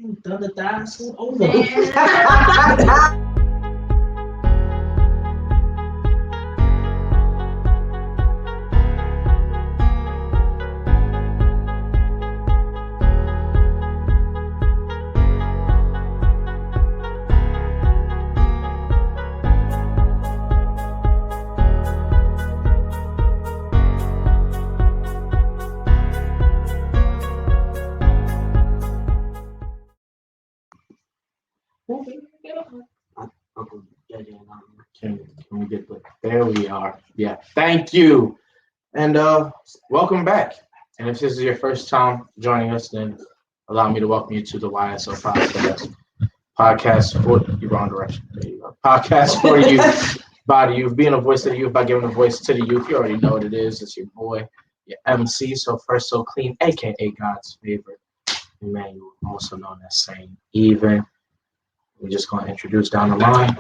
Done the thighs over. Can we get the? There we are. Yeah. Thank you. And welcome back. And if this is your first time joining us, then allow me to welcome you to the YSL podcast. Podcast for you wrong direction. There you go. Podcast for you by the youth. Being a voice to the youth by giving a voice to the youth. You already know what it is. It's your boy, your MC, So First So Clean, aka God's favorite Emmanuel, also known as Saint Even. We're just going to introduce down the line.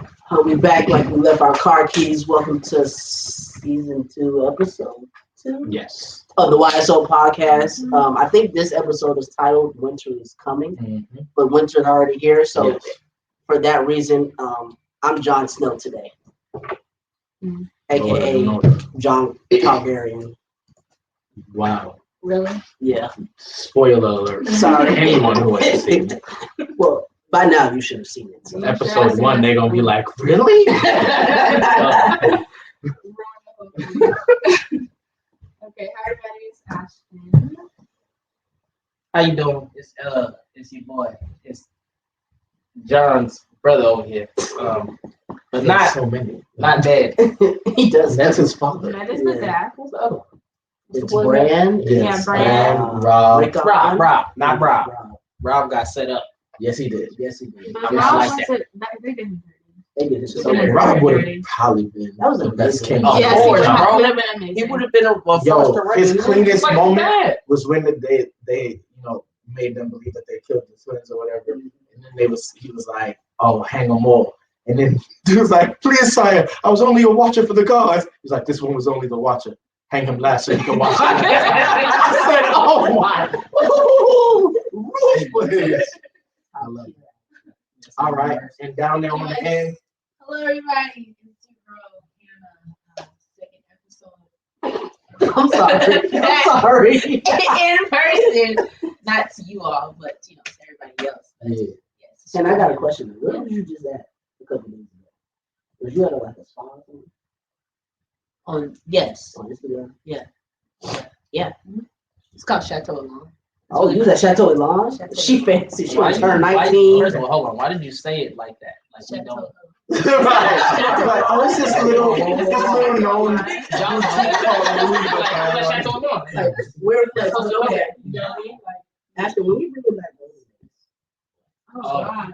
We back like we left our car keys. Welcome to season 2, episode 2. Yes. Of the YSO podcast. I think this episode is titled "Winter is Coming," but winter's already here. So for that reason, I'm Jon Snow today, aka Jon Targaryen. Wow. Really? Yeah. Spoiler alert. Sorry, anyone who hasn't seen it. Well, by now you should have seen it. So. Episode 1, they're gonna be like, really? Okay, hi everybody, it's Ashton. How you doing? It's your boy. It's John's brother over here. But not so many. not dead. He does. That's his father. That is the dad. Who's the other one? It's Bran. Yeah, Bran. Rob. Rickon. Rob, not Rob. Rob got set up. Yes, he did. Yes, he did. But I Rob like wants it. They didn't. They did it. So Yeah. Rob would have Dirty. probably been That was the a best big king. one. Of Yes, course, it bro. would have been amazing. He would have been a first Yo, direct. his cleanest Like moment that. was when they made them believe that they killed the twins or whatever, and then he was like, oh, hang them all. And then he was like, please, sire, I was only a watcher for the gods. He's like, this one was only the watcher. Hang him last so you can watch him. I said, oh my. I love it. All right, and down there on the end. Hello, everybody. It's your girl, Hannah. Second episode. I'm sorry. I'm sorry. In person. Not to you all, but to everybody else. But, Yeah. yes. And I got a question. Where was you just at a couple days ago? Was you at like a spa or something? Yes. On Instagram? It's called Chateau Long. Oh, you was at Chateau Elan? She fancy. She was turned 19. First of all, hold on. Why did you say it like that? Like we don't. Right. Oh, it's this little known. John Like, where like, okay. After when you bring it back, Oh, God.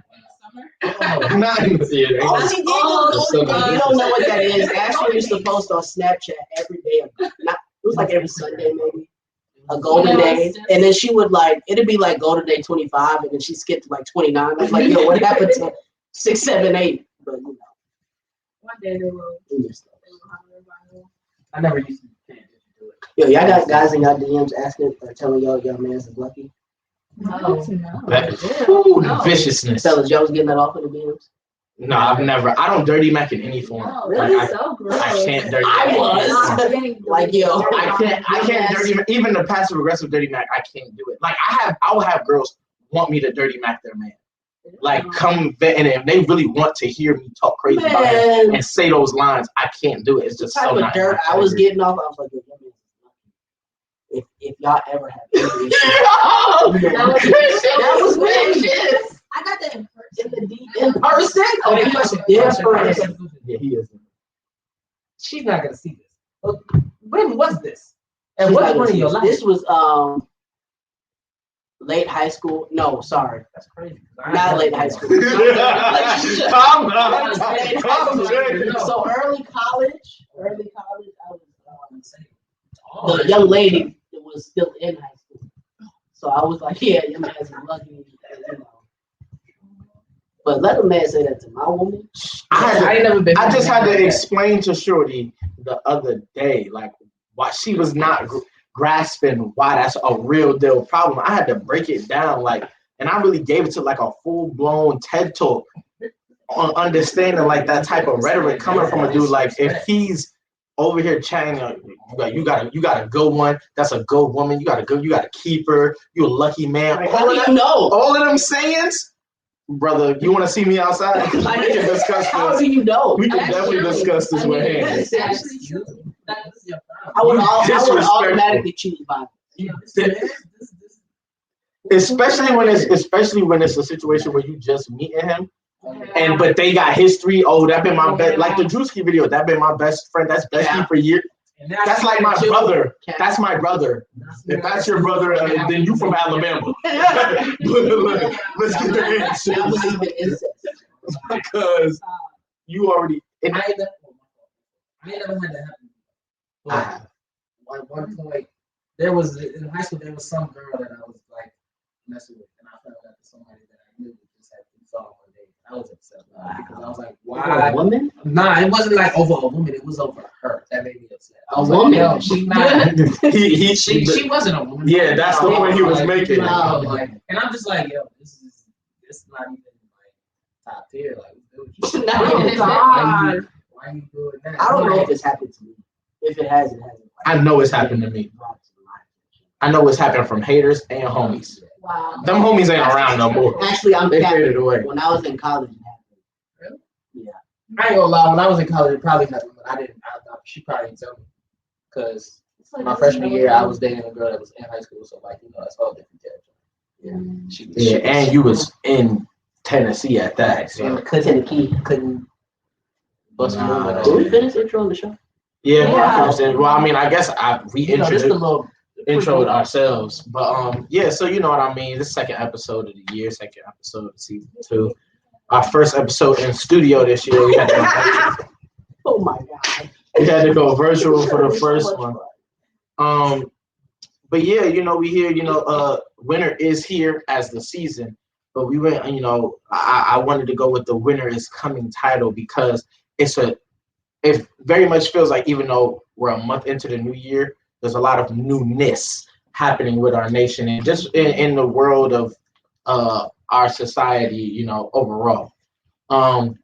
Summer? Not in the theater. oh, she did. You don't know what that is. Ashley used to post on Snapchat every day. It was like every Sunday, maybe. A golden day, and then she would it'd be like golden day 25, and then she skipped to like 29. I was like, yo, what happened to 6, 7, 8? But One day they will. we just- have a revival. I never used to pay attention to it. yo, y'all got guys in y'all DMs asking or telling y'all man's is lucky. No. The viciousness. Fellas, y'all was getting that off in the DMs. No, I've never. I don't dirty mac in any form. No, Really? that's so gross. I can't dirty I mac. was. Like, yo, I can't dirty mac. Even the passive aggressive dirty mac, I can't do it. Like I will have girls want me to dirty mac their man. Like come and if they really want to hear me talk crazy about him man, and say those lines, I can't do it. It's the just type so of not. dirt I was getting off, I was like, yo, your man's is lucky. If y'all ever have any issue, that was vicious. I got that in person. In person? Oh, he was different. Yeah, he is. She's not gonna see this. But when was this? And She's what not point gonna in see your this. life? This was late high school. No, sorry. That's crazy. Not late high school. Calm down. So early college, I was the young lady that was still in high school. So I was like, yeah, your man's lucky, you know. But let a man say that to my woman. I ain't never been. I just had to explain to Shorty the other day, like why she was not grasping why that's a real deal problem. I had to break it down. Like And I really gave it to like a full blown TED talk on understanding like that type of rhetoric coming from a dude. Like if he's over here chatting, you got a good one. That's a good woman. You got to keep her. You a lucky man. Like, how do you know? All of them sayings, brother. You want to see me outside? We can discuss How this. do you know? We can definitely discuss this with hands. It's actually true. That's your I would Disrespectful. automatically choose Bible. Especially when it's a situation where you just meeting him, but they got history. Oh, that been my best, like the Drewski video. That been my best friend. That's bestie for years. That's like my brother. That's my brother. If that's your brother, then you from Alabama. Let's get the I answers believe in incest. because you already. I ain't never had that happen. But at one point, there was in high school. There was some girl that I was like messing with, and I found out that somebody that I knew just had to saw one day. I was upset because I was like, "Why?" A woman? Nah, it wasn't like over a woman. It was over her. That made me upset. I was A like, woman? "Yo, she's not." he She wasn't a woman. Yeah, that's the point he was making. And I'm just like, yo, this is not even like top tier. Like, dude, Oh, God. why you doing that? I don't know if this happened to me. If it has, it hasn't. I know it's happened to me. I know it's happened from haters and homies. Wow. Them homies ain't around no more. Actually, I'm They Catholic. faded away. When I was in college, it happened. I ain't gonna lie. When I was in college, it probably happened, but I didn't. She probably didn't tell me because my freshman year, I was dating a girl that was in high school, so like that's all different territory. Yeah, and you was in Tennessee at that. So. couldn't bust Nah. moving. Did we finish the intro on the show? Yeah, Yeah. I understand. Well, I mean, I guess we Just a little introed ourselves, but yeah. So you know what I mean. This second episode of the year, second episode of season 2. Our first episode in studio this year. We had Oh my God. to go virtual for the first one. But yeah, you know, we hear, winter is here as the season, but we went, I wanted to go with the winter is coming title because it very much feels like even though we're a month into the new year, there's a lot of newness happening with our nation and just in the world of our society, overall.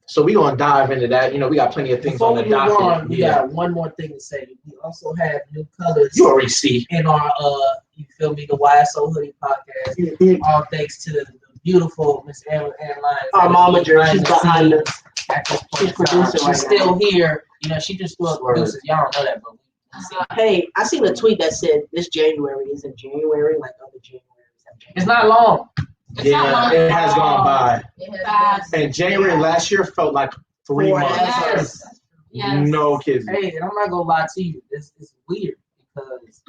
So we're gonna dive into that. We got plenty of things Before on the we move docket. on, we got one more thing to say. We also have new colors You already see. in our you feel me, the YSO Hoodie podcast. All thanks to the beautiful Miss Ann Lyons. Our momager, she's behind us. At this point She's in time. producing She's right still here. She just still produces. Y'all don't know that, but Hey, I seen a tweet that said this January isn't January like other Januaries have January. it's not long. It's not long it at has all. gone by. It has been. And January last year felt like 3 4 months. Yes. Yes. No kidding. Hey, and I'm not gonna lie to you. It's weird because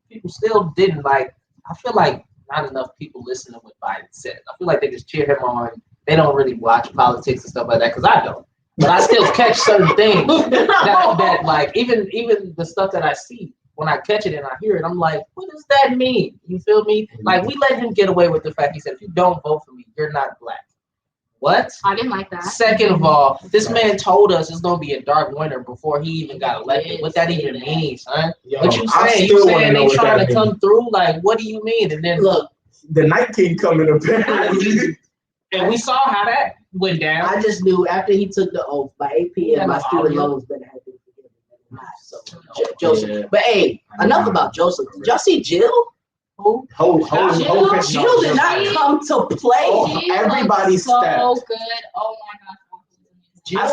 people still didn't like. I feel like not enough people listen to what Biden said. I feel like they just cheer him on. They don't really watch politics and stuff like that because I don't. But I still catch certain things that like even the stuff that I see when I catch it and I hear it, I'm like, what does that mean? You feel me? Like we let him get away with the fact he said, if you don't vote for me, you're not black. What? I didn't like that. Second of all, this man told us it's gonna be a dark winter before he even got elected. What that even means, son? Yo, What you I saying? still You wanna saying know they what trying that to come through? Like, what do you mean? And then Look, The Night King coming apparently. and we saw how that went down. I just knew after he took the oath by 8 p.m. my student loans better have been forgiven. So Joseph. Yeah. But hey, enough about Joseph. Did y'all see Jill? Who? Jill did not come to play. Oh, She everybody looks so stepped. good. Oh my god.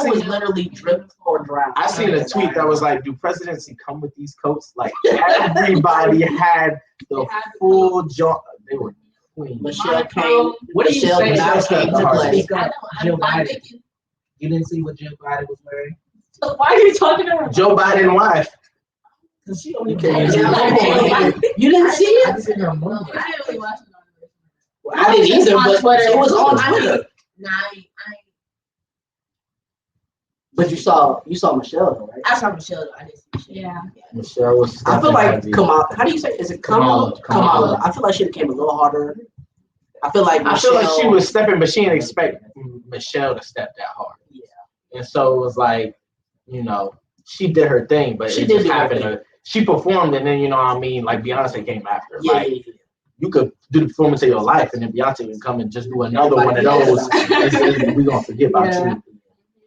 Jill was literally dripped or drowned. I seen a tweet that was like, do presidency come with these coats? Like everybody had the full jaw. They were clean. Michelle came. What do you Michelle say? did not came to play. Speak I up. know. Jill I'm Biden. thinking. You didn't see what Jill Biden was wearing? So why are you talking to her? Joe Biden wife. Because she only You came. can't You didn't see I it? didn't see her movie. I didn't really watch it on I didn't either, on but Twitter. it was on Twitter. Nah, But you saw Michelle though, right? I saw Michelle. I didn't see Michelle. Yeah. Michelle was. I feel like stepping Kamala. How do you say? Is it Kamala? Kamala. I feel like she came a little harder. I feel like I feel like she Michelle- was stepping, but she didn't expect Michelle to step that hard. Yeah. And so it was like, she did her thing, but She it did just do her happened thing. to. She performed, and then like Beyonce came after. Yeah, Like, yeah, yeah. you could do the performance of your life, and then Beyonce can come and just do another one of those. And we're gonna forget about you.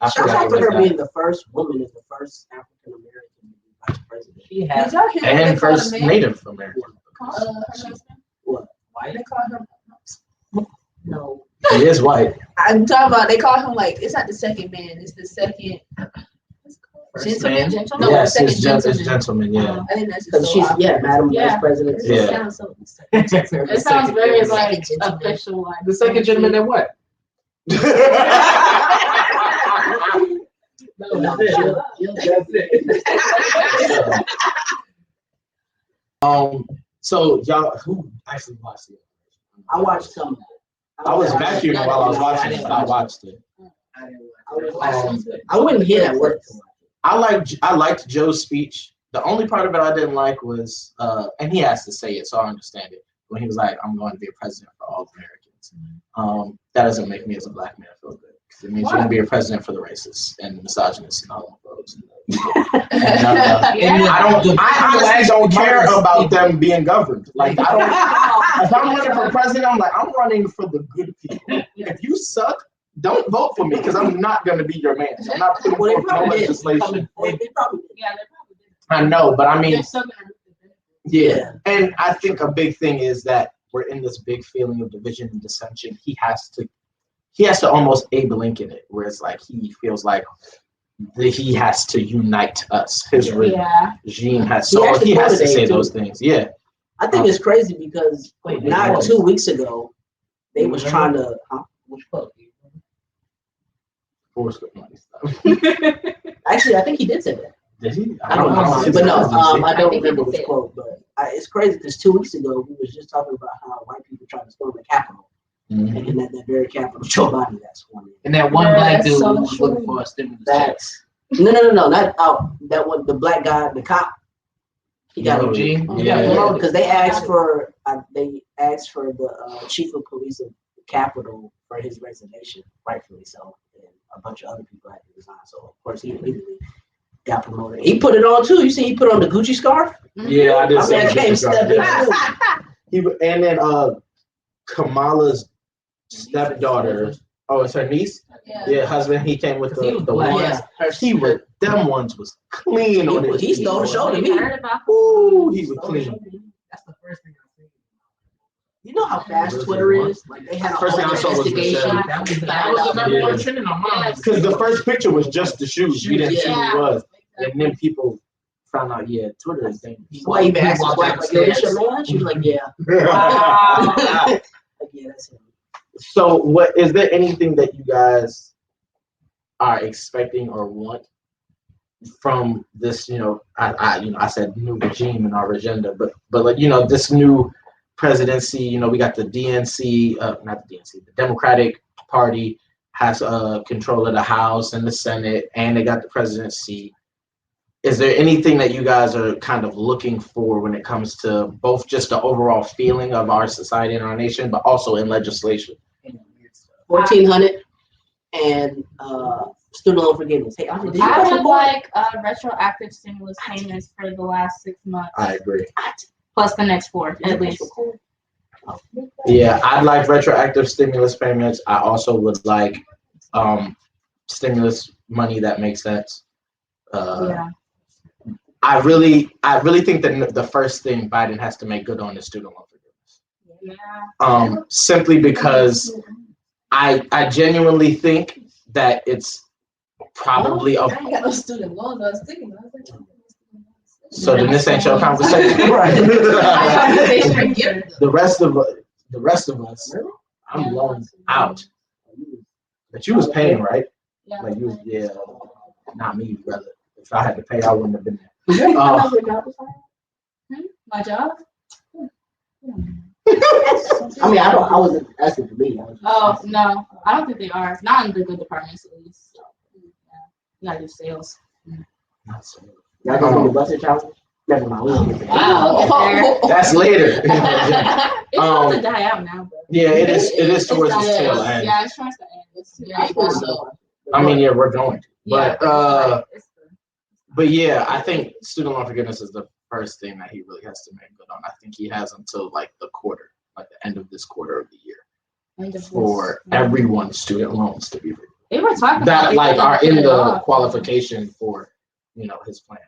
I Shout forgot out to about her that. being the first woman and the first African American vice president. She has Did y'all hear what they And called first the man? Native American. Her husband? What? white. They call him. No. He is white. I'm talking about. They call him like it's not the second man. It's the second. First Gentleman. man. Gentleman. Yes, second it's gentleman. Yeah. I think that's just Because so she's, awkward. Madam Yeah. Vice President. Yeah. It sounds so. It sounds very like official. Like The second gentleman that what? No, That's it. So y'all, who actually watched it? I watched some of it. I was vacuuming while I was watching it, but I watched it. I wouldn't hear that word. I liked Joe's speech. The only part of it I didn't like was, and he has to say it, so I understand it. When he was like, "I'm going to be a president for all Americans," that doesn't make me as a black man feel good because it means you're going to be a president for the racists and misogynists and homophobes. I honestly don't care about them being governed. Like I don't. If I'm running for president, I'm like, I'm running for the good people. If you suck, don't vote for me because I'm not going to be your man. I'm not putting Well, they forth no probably did. legislation. They probably did. Yeah, they probably did. I know, but I mean, They're still gonna reap the benefits. yeah. And I think a big thing is that we're in this big feeling of division and dissension. He has to almost Abe Lincoln it, where it's like he feels like he has to unite us. His Yeah. regime has He so actually he has to quoted say Abe, too. those things. Yeah. I think it's crazy because Wait, not wait. 2 weeks ago, they was trying to. Which quote? Forrest Gump stuff. Actually, I think he did say that. Did he? I don't know, see but no, that. I don't think he remember did which say it. quote. But it's crazy because 2 weeks ago we was just talking about how white people tried to storm the Capitol, Mhm. and then at that very Capitol, Joe Biden got sworn in. And that one Yeah, black that's dude so who was looking true. for a stimulus check. That's no, not that one. The black guy, the cop, he got No, Eugene? yeah. He got promoted. because they asked for the chief of police of the Capitol for his resignation, rightfully so, and a bunch of other people had to resign. So of course he immediately got promoted. He put it on too. You see, he put on the Gucci scarf. Yeah, I did My see man that. came stepping through. And then Kamala's stepdaughter. Oh, it's her niece. Yeah. Yeah, husband. He came with Because he the was the black. ones. He was them ones was clean on it. He stole the show to You me. heard about Ooh, he was clean. That's the first thing I seen. You know how fast Twitter is? Like they had a First whole thing I saw was investigation. Michelle. That was the number Yeah. one trending on mine. Yes. Because the first picture was just the shoes. We didn't see who Yeah. it was. And then people found out, yeah, Twitter is dangerous. Why even asked his Walked wife, like, yo, this downstairs. your man? She was like, yeah. Wow. Like, yeah, that's him. So, what is there anything that you guys are expecting or want from this? I said new regime in our agenda, but like this new presidency. We got the DNC, not the DNC, the Democratic Party has control of the House and the Senate, and they got the presidency. Is there anything that you guys are kind of looking for when it comes to both just the overall feeling of our society and our nation, but also in legislation? 1,400 and student loan forgiveness. Hey, did you I watch would the board? like retroactive stimulus payments for the last 6 months, I agree. plus the next 4 at least. Yeah, I'd like retroactive stimulus payments. I also would like stimulus money that makes sense. Yeah. I really think that the first thing Biden has to make good on is student loan forgiveness. Yeah. Simply because I genuinely think that it's probably I ain't got no student loans. I was thinking. I was like, so then this ain't your conversation. Right. The rest of us, I'm loaned out. But you was paying, right? Yeah. Like you was, yeah, not me, brother. If I had to pay, I wouldn't have been there. My job? I mean, I wasn't asking for me. I was just Oh, asking. no. I don't think they are. Not in the good departments, at least. So, yeah. You gotta do sales. Y'all gonna do the busted challenge? Never mind. We won't get to that. Wow. That's later. It's supposed to die out now, but. Yeah, it is. It is towards its Yeah, tail end. Yeah, it's towards the end. It's People so. I mean, yeah, we're going to. yeah, But it's the- but yeah, I think student loan forgiveness is the first thing that he really has to make good on. I think he has until like the quarter. like the end of this quarter of the year End of this- for everyone's student loans to be forgiven. They were talking That about like are in it the off. qualification for, his plan.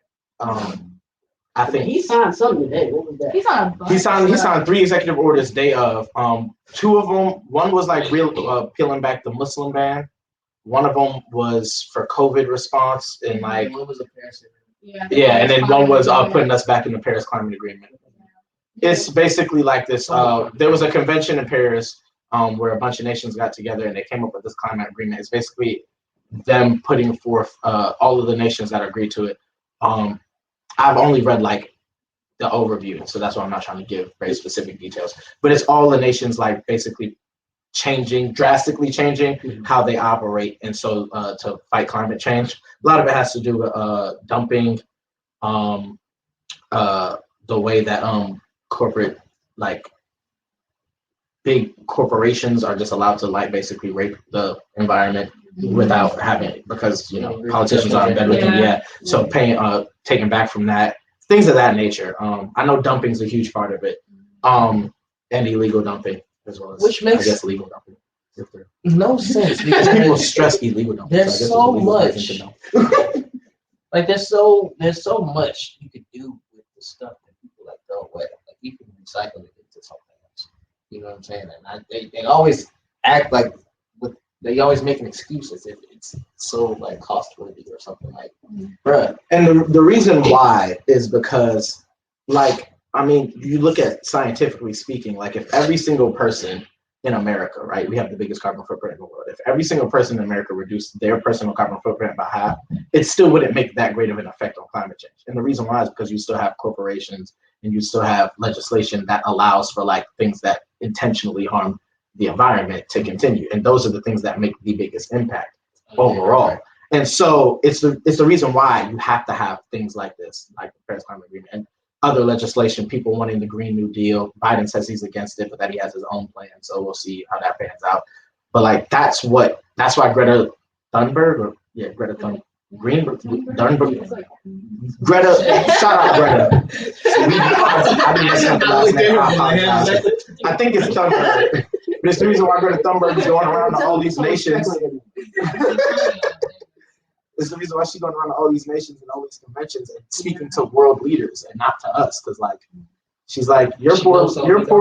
I think He signed something today. What was that? He's on a bunch he of signed stuff. 3 executive orders day of. 2 of them, one was like peeling back the Muslim ban. One of them was for COVID response and like what was the Paris Yeah, and then one was Climate putting us back in the Paris Climate Agreement. It's basically like this. There was a convention in Paris where a bunch of nations got together and they came up with this climate agreement. It's basically them putting forth all of the nations that agreed to it. I've only read like the overview, so that's why I'm not trying to give very specific details. But it's all the nations like basically drastically changing how they operate, and so to fight climate change. A lot of it has to do with dumping, the way that corporate like big corporations are just allowed to like basically rape the environment without having, because politicians are in bed with them. So paying taking back from that, things of that nature. I know dumping is a huge part of it, and illegal dumping as well as, Which makes- I guess, legal dumping. no sense because People stress illegal dumping. There's so I guess so it's illegal much. dumping to know. like there's so much you could do with the stuff that people like throw away. Like you can recycle it into something else. You know what I'm saying? And they always act like they always make an excuse as if it's so like cost worthy or something like. Bruh. And the reason why is because, like, I mean, you look at scientifically speaking, like if every single person in America, right, we have the biggest carbon footprint in the world. If every single person in America reduced their personal carbon footprint by half, it still wouldn't make that great of an effect on climate change. And the reason why is because you still have corporations and you still have legislation that allows for like things that intentionally harm the environment to continue. And those are the things that make the biggest impact overall. And so it's the reason why you have to have things like this, like the Paris Climate Agreement and other legislation, people wanting the Green New Deal. Biden says he's against it, but that he has his own plan. So we'll see how that pans out. But like, that's why Greta Thunberg, Greta Thunberg, Greta, shout out Greta. I think it's Thunberg. But it's the reason why Greta Thunberg is going around to all these nations. It's the reason why she's going around to all these nations and all these conventions and speaking to world leaders and not to us. Because like, she's like, you're poor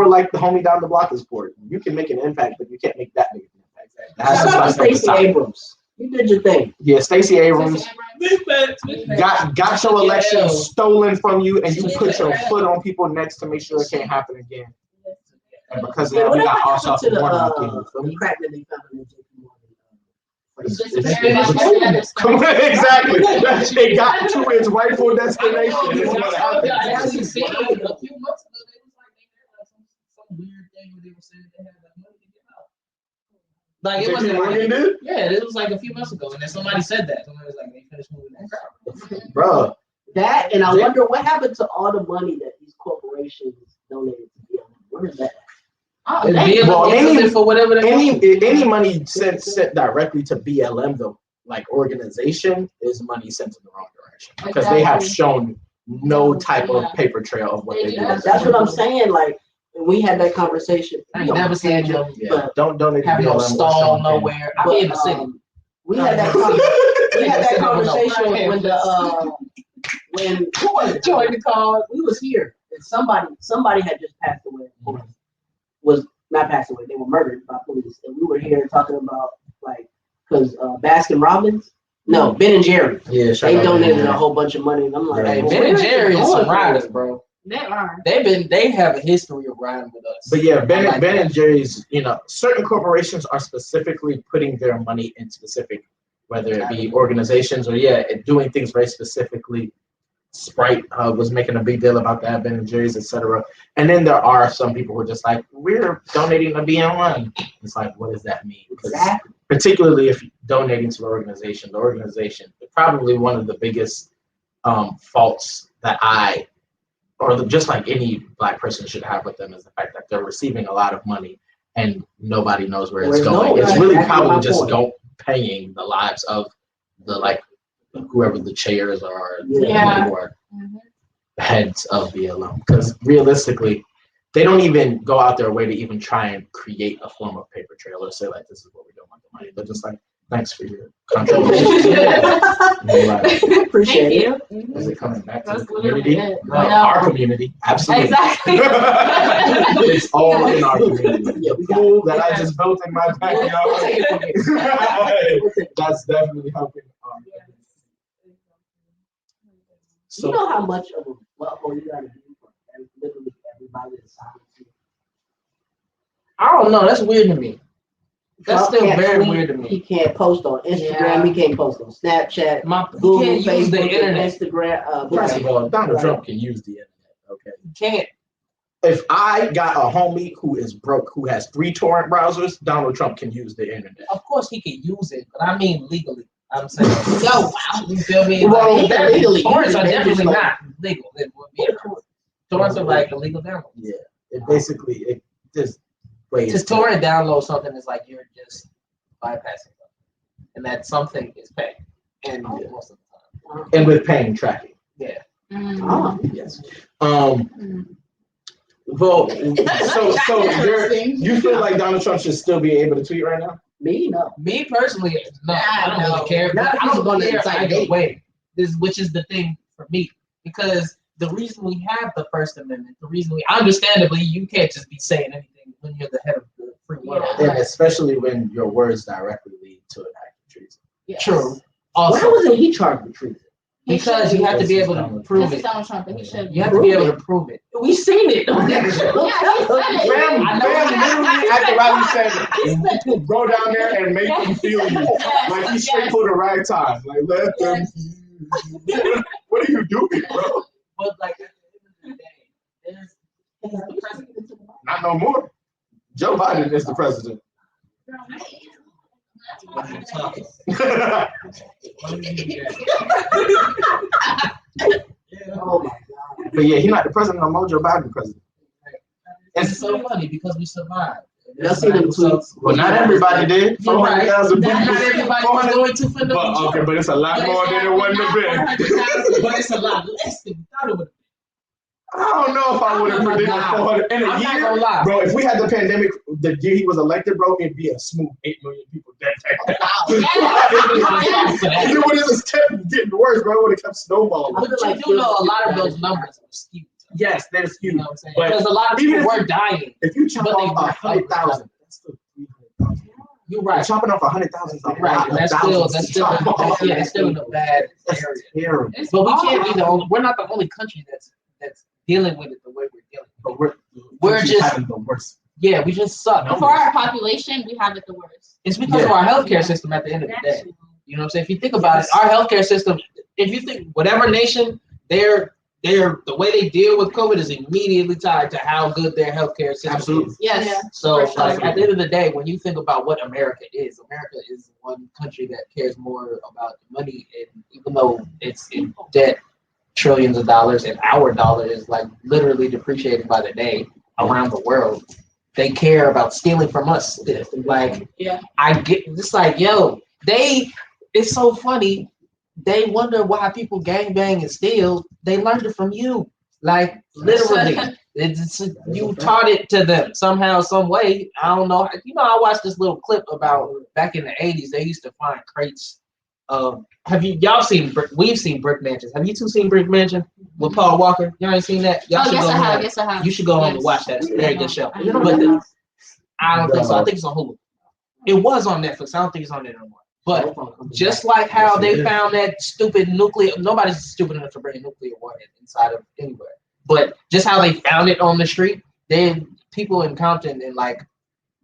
like the homie down the block is poor. You can make an impact, but you can't make that big an impact. That's Shout out to Stacey Abrams. You did your thing. Yeah, Stacey Abrams got your election stolen from you, and you put your foot on people's necks to make sure it can't happen again. And because of that, we got all sorts of the crack that they found in the JP Morgan. Exactly. They got to its rightful destination. It's what happened. A few months ago, they was like they had some weird thing where they were saying they had that money to give out. Like it wasn't like, yeah, it was like a few months ago, and then somebody said that. Somebody was like, they finished moving that crowd. Bro. That, and I wonder what happened to all the money that these corporations donated to BLM. Where is that? For whatever any money sent directly to BLM, the like organization, is money sent in the wrong direction because they have shown no type of paper trail of what they do. That's what I'm saying. Like we had that conversation. I ain't never seen them. Yeah, don't donate to have no BLM. stall nowhere. I be in the city. We had that conversation when who was join the call. We was here and somebody had just passed away. Was not passed away. They were murdered by police, and we were here talking about like because Baskin Robbins, Ben and Jerry, they donated a whole bunch of money, and I'm like, hey, Ben and Jerry is some riders, bro. They are. They have a history of riding with us. But yeah, Ben and Jerry's, certain corporations are specifically putting their money in specific, whether it be organizations or doing things very specifically. Sprite was making a big deal about that, Ben and Jerry's, etc. And then there are some people who are just like, we're donating to BLM. It's like, what does that mean? Exactly. Particularly if you're donating to the organization, probably one of the biggest faults that just like any Black person should have with them is the fact that they're receiving a lot of money and nobody knows where it's going. It's really probably just paying the lives of the whoever the chairs are or heads of BLM. Because realistically, they don't even go out their way to even try and create a form of paper trail or say like, this is what we're doing with the money. They're just like, thanks for your contribution. And you're like, Appreciate it. is it coming back to That's the community? literally it. No, I know. our community, absolutely. Exactly. It's all in our community. Yeah, we got Pool that I just built in my We'll backyard. take it from here. That's definitely helping. You So know how much of a butthole you gotta be for literally everybody to sign you? I don't know. That's weird to me. That's Trump still can't very tweet, weird to He me. can't post on Instagram. He can't post on Snapchat. He Google, can't use the Facebook, internet. Instagram. first of all, Donald Right. Trump can use the internet. Okay. He can't. If I got a homie who is broke, who has 3 torrent browsers, Donald Trump can use the internet. Of course, he can use it, but I mean legally. I'm saying, Yo, you feel me? Well, Like, yeah, legally, torrents are they just definitely like- not legal. Torrents are like illegal download. Yeah. It basically it just ways To torrent download something is like you're just bypassing something, and that something is paid, and most of the time, and with paying tracking. yeah. Ah, Yes. Well, so you feel like Donald Trump should still be able to tweet right now? me no. Me personally, no, I don't No. really care. Not But if I he's don't gonna care incite either hate. way. Which is the thing for me, because the reason we have the First Amendment, the reason understandably, you can't just be saying anything when you're the head of the free world. Yeah. And especially when your words directly lead to an act of treason. Yes. True. Why Also, wasn't he charged with treason? He because should you have to be This is able to Donald prove This is it. Donald Trump, and he should. You have to be able to prove it. We seen it. Yeah, he said it. Bam, I know. Bam literally at the rally said, go down there and make them feel you. Yes, Like he's straight for the ragtime. Like, let them. What are you doing, bro? But like at the end of the day, he's the president. Not no more. Joe Biden is the president. What are you talking? Oh my God. But yeah, he's not the president no more. Joe Biden the president. It's so funny because we survived. Y'all see them tweets? Well, not everybody did. You're right. 400,000 Not people. everybody was going to for the But okay, but it's a lot more than it wouldn't have been. But it's a lot less than we thought it would. I don't know if I would have I'm not predicted gonna 400 in a I'm not year. gonna lie. Bro, if we had the pandemic the year he was elected, bro, it'd be a smooth 8 million people dead. It would have just kept getting worse, bro. It would have kept snowballing. But you do know a lot of those numbers are skewed. Yes, there's You huge. know what I'm saying? But Because a lot of even people if- were dying. If you chop But they off were 100,000, that's still 300,000. You're right. Chopping off 100,000 is a Right. lot And of that's thousands still to chop off. yeah, it's still in a bad That's area. terrible. But we can't be the only. We're not the only country that's dealing with it the way we're dealing. But We're country's just- having the worst. Yeah, we just suck. For our population, we have it the worst. It's because of our healthcare system. At the end of the day, you know what I'm saying. If you think about it, our healthcare system. If you think whatever nation, they're the way they deal with COVID is immediately tied to how good their healthcare system Absolutely. is. Yes. So, For sure. like at the end of the day, when you think about what America is one country that cares more about money, and even though it's in debt trillions of dollars, and our dollar is like literally depreciating by the day around the world, they care about stealing from us. Like, Yeah. I get it's like, yo, it's so funny. They wonder why people gangbang and steal. They learned it from you. Like literally. It's you taught it to them somehow, some way. I don't know. You know, I watched this little clip about back in the 80s. They used to find crates of. We've seen Brick Mansions. Have you two seen Brick Mansion with Paul Walker? Y'all ain't seen that? Y'all Oh, should yes, go I home. have. Yes, I have. You should go home and Yes. watch that. It's a very good show. I know. But I don't think so. I think it's on Hulu. It was on Netflix. I don't think it's on there no more. But just like how they found that stupid nuclear, nobody's stupid enough to bring a nuclear warhead inside of anywhere. But just how they found it on the street, people in Compton and like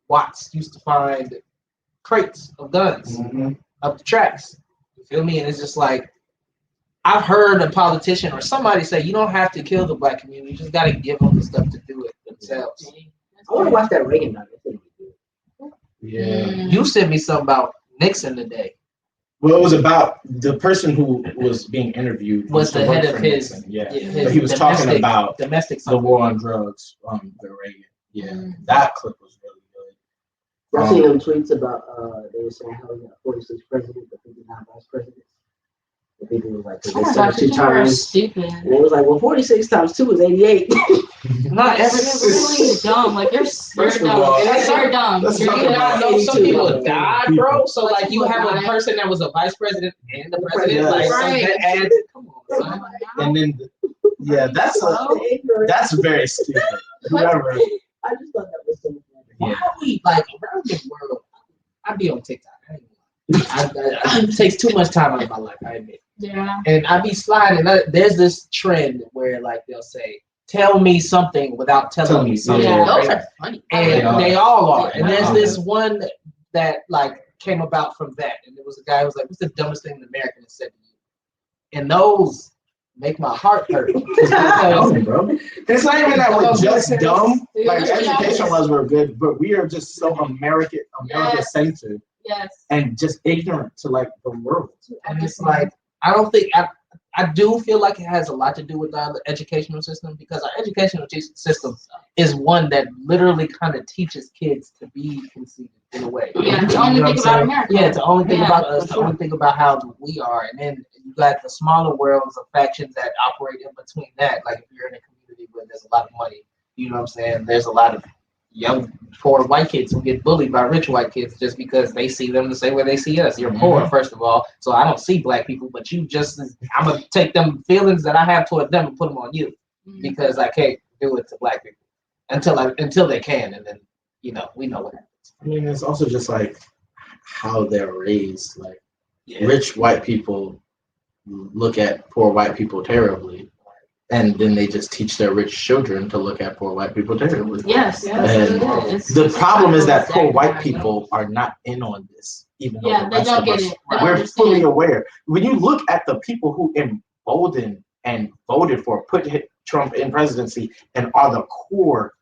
Watts used to find crates of guns up the tracks. You feel me? And it's just like, I've heard a politician or somebody say, you don't have to kill the black community. You just got to give them the stuff to do it themselves. I want to watch that Reagan documentary. Yeah. You sent me something about Nixon today. Well, it was about the person who was being interviewed Was the head of his, Nixon. Yeah. his But he was talking about domestic the something. war on drugs, the Reagan. Yeah, that clip was really good. Y'all seen them tweets about they were saying how we got 46 presidents but 59 vice presidents. And people were like, 'cause Oh they my said gosh, it 2 you are times. stupid. And it was like, well, 46 times 2 is 88. Not You're every really dumb. Like you're First of dumb. all, You're dumb. let's You talk You're about- not know some people 82. died, bro. So Like, like you have a died. person that was a vice president and the president, Yes. like so Right. that adds. Come on, son. And then, yeah, that's very stupid. Whoever, I just thought that was so funny. Why are we like around the world? I be on TikTok. I ain't gonna lie. It takes too much time out of my life. I admit. Yeah. And I be sliding. There's this trend where like they'll say, "Tell me something without telling me something." Yeah, Yeah. those right? are funny. And they all are. And there's Yeah. this one that like came about from that. And it was a guy who was like, "What's the dumbest thing an American has said to you?" And those make my heart hurt. dumb, bro. It's not even that we're Dumb. just dumb. Like Yeah. education was we're good, but we are just so America centered Yes. and just ignorant to like the world. And it's like I don't think I do feel like it has a lot to do with our educational system because our educational system is one that literally kind of teaches kids to be conceited in a way. Yeah, to You only know think what I'm about saying? America. Yeah, to only think Yeah, about us, for to sure. only think about how we are, and then you got the smaller worlds of factions that operate in between that. Like if you're in a community where there's a lot of money, you know what I'm saying? There's a lot of young poor white kids who get bullied by rich white kids just because they see them the same way they see us. You're poor, first of all, so I don't see black people, but you just I'm gonna take them feelings that I have toward them and put them on you because I can't do it to black people until they can, and then you know we know what happens. I mean, it's also just like how they're raised. Like Yeah. rich white people look at poor white people terribly, and then they just teach their rich children to look at poor white people terribly. Yes. And It's the just problem is that poor exactly white how it people are not in on this, even though Yeah, the they rest don't of get us, it. They don't we're understand. fully aware. When you look at the people who emboldened and voted for, put Trump in presidency, and are the core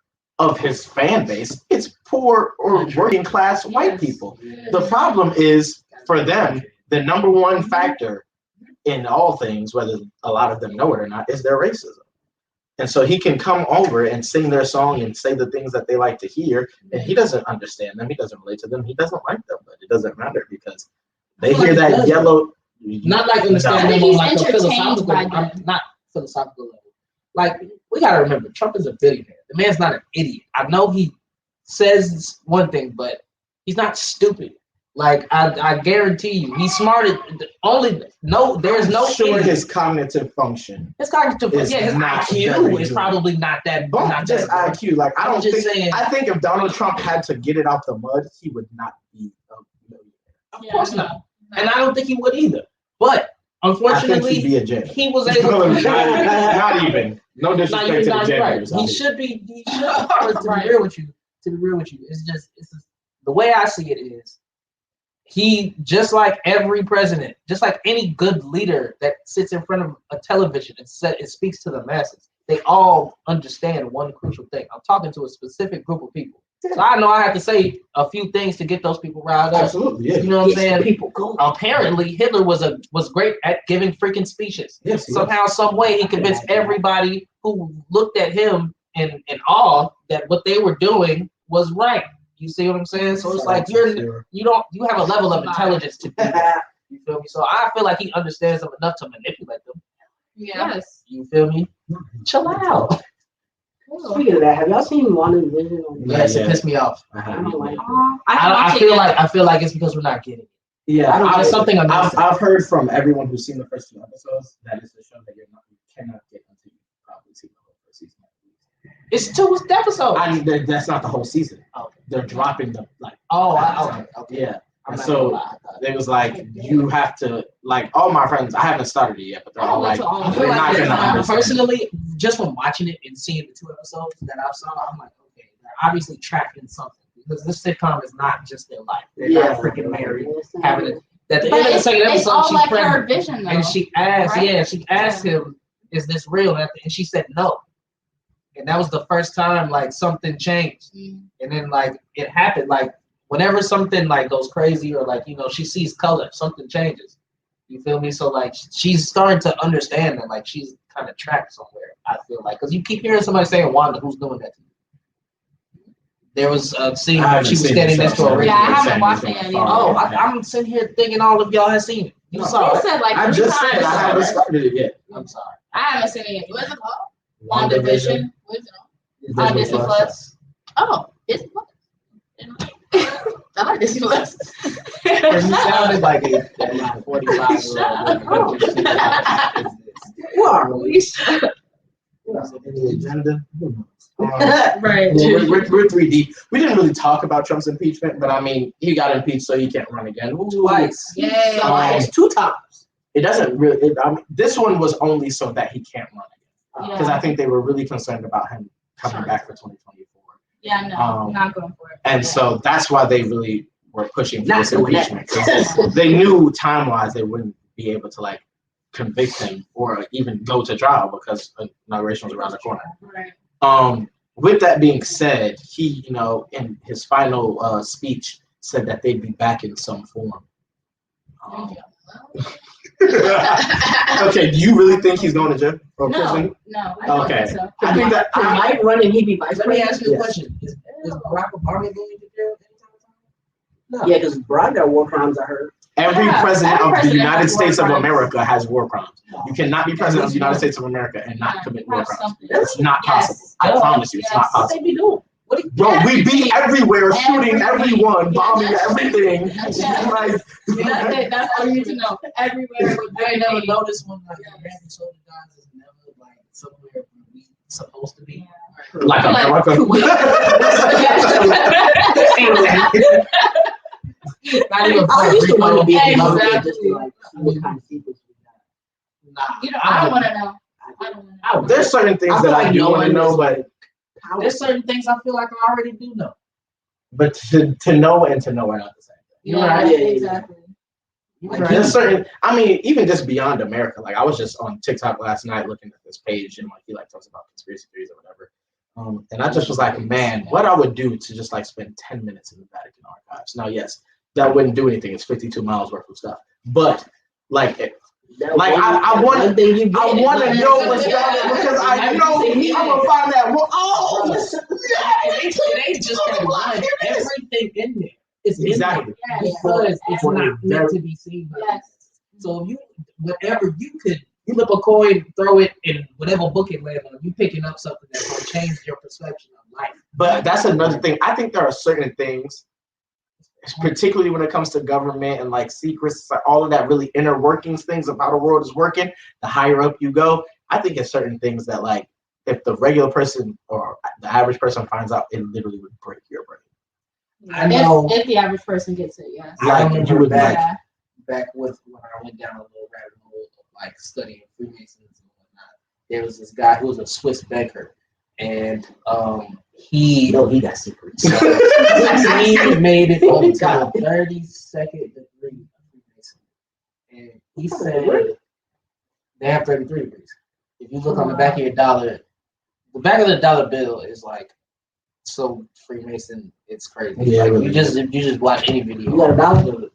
of his fan base, it's poor or working class white Yes. people. The problem is for them, the number one factor in all things, whether a lot of them know it or not, is their racism. And so he can come over and sing their song and say the things that they like to hear, and he doesn't understand them, he doesn't relate to them, he doesn't like them, but it doesn't matter because they hear that yellow. Not like understand I them think on he's like a entertained philosophical, by them. not philosophical level. Like we gotta remember, Trump is a billionaire. The man's not an idiot. I know he says one thing, but he's not stupid. Like I guarantee you, he's smart. There's no Sure, idiot. his cognitive function. His cognitive, is his not IQ very is good. probably not that. But Not just that IQ. Like I I'm don't just think. saying. I think if Donald Trump had to get it out the mud, he would not be a millionaire. Of course not, and I don't think he would either. But I think he'd unfortunately, be a janitor. he was able. not even. No Not disrespect even to the not right. janitors. He should be. He should. To be real with you. To be real with you, it's just the way I see it is. He just like every president, just like any good leader that sits in front of a television and speaks to the masses. They all understand one crucial thing. I'm talking to a specific group of people, so I know I have to say a few things to get those people riled up. Absolutely, yeah. You know what I'm saying? People go. Apparently, Hitler was great at giving freaking speeches. Yes, he Somehow, some way, he convinced everybody who looked at him in awe that what they were doing was right. You see what I'm saying? So it's like you have a level of intelligence to do that. You feel me? So I feel like he understands them enough to manipulate them. Yes. You feel me? Chill out. Speaking of that, have y'all seen WandaVision? Yes, it pissed me off. I I don't like it. I feel like it's because we're not getting it. Yeah, I don't It's get something I've heard from everyone who's seen the first 2 episodes that it's a show that you cannot get until you probably see the whole first season. It's 2 episodes. That's not the whole season. Okay. They're dropping them like. Okay. Yeah. I'm not So gonna lie. it was like you have to like all my friends. I haven't started it yet, but they're all like, I they're not gonna understand. Personally, just from watching it and seeing the 2 episodes that I saw, I'm like, okay, they're obviously tracking something because this sitcom is not just their life. They're not freaking married, having it. At the But end of the second it's episode, all she's like pregnant, her vision, though. and she asked, right? she asked him, "Is this real?" And she said no. And that was the first time like something changed. And then like it happened, like whenever something like goes crazy or like she sees color, something changes. You feel me? So like she's starting to understand that like she's kind of trapped somewhere. I feel like because you keep hearing somebody saying Wanda, who's doing that to you? There was a scene where she was standing next to a radio. Yeah, I haven't watched it yet either. Oh, I'm sitting here thinking all of y'all have seen it. You No, saw He it. said like I 3 just times. said I haven't started it yet. I'm sorry. I haven't seen it yet. What's it called? WandaVision. What is it on? Disney Disney Plus. Oh, Disney Plus. I like Disney Plus. Because you sounded like a 45-year-old woman. You are. Any agenda? Right. We're 3D. We didn't really talk about Trump's impeachment, but I mean, he got impeached, so he can't run again. Twice. Yay. Twice, 2 times. It doesn't really. This one was only so that he can't run again, because I think they were really concerned about him coming back for 2024. Yeah, no, I'm not going for it. And so that's why they really were pushing for Not this doing that. impeachment, because they knew time-wise they wouldn't be able to like convict him or even go to trial because inauguration was around the corner. Right. With that being said, he, in his final speech, said that they'd be back in some form. Okay, do you really think he's going to jail or prison? No, I don't Okay. think so. I think that He might run and he be vice Let me president. ask you a Yes. question. Is Barack Obama going to jail anytime soon? No. Yeah, because Brian got war crimes, I heard. every Yeah, president every of the president United has war States of crimes. America has war crimes. You cannot be president of the United States of America and not commit war crimes. It's not possible. I Yes. promise you, it's not Yes. What possible. they be doing? What do you Bro, we be everywhere, shooting Everything. everyone, bombing Yes. everything. Yes. Like, That's it. That's all you need to know. Everywhere with I ain't never everything. noticed when like Randy Soldier guys is never like somewhere where we supposed to be. like America. Not even I used to Puerto want to be Exactly. in London just to like see what kind of secrets we got. Nah, You know, I don't want to know. I don't want to know. There's certain things that I do want to know, but there's certain things I feel like I already do know. to know and to know are not the same. You're Yeah, right. Yeah, yeah, yeah. exactly. Like, there's certain, I mean, even just beyond America. Like I was just on TikTok last night looking at this page and like he like talks about conspiracy theories or whatever. And I just was like, man, what I would do to just like spend 10 minutes in the Vatican archives. Now, yes, that wouldn't do anything. It's 52 miles worth of stuff. But like, I want to know what's going on because I know I'm gonna find that. Oh, It ain't just that one. Everything in there is exactly. Yes. because it's For not the meant to be seen. By Yes. So if you, whatever you could, you flip a coin, throw it in whatever book it lands on, you picking up something that's gonna change your perception of life. But that's another thing. I think there are certain things, particularly when it comes to government and like secrets, like all of that really inner workings things of how the world is working. The higher up you go, I think it's certain things that like if the regular person or the average person finds out, it literally would break your brain. I know. If the average person gets it, yes. I Like remember you would back- like. Yeah. Back with when I went down a little rabbit hole of like studying Freemasons and whatnot, there was this guy who was a Swiss banker, and he got secrets. he made it up to the 32nd degree of Freemason, and he said they have 33 degrees. If you look on the back of your dollar, the back of the dollar bill is like so Freemason. It's crazy. Yeah, Like, really. if you just watch any video, You got a dollar? it'll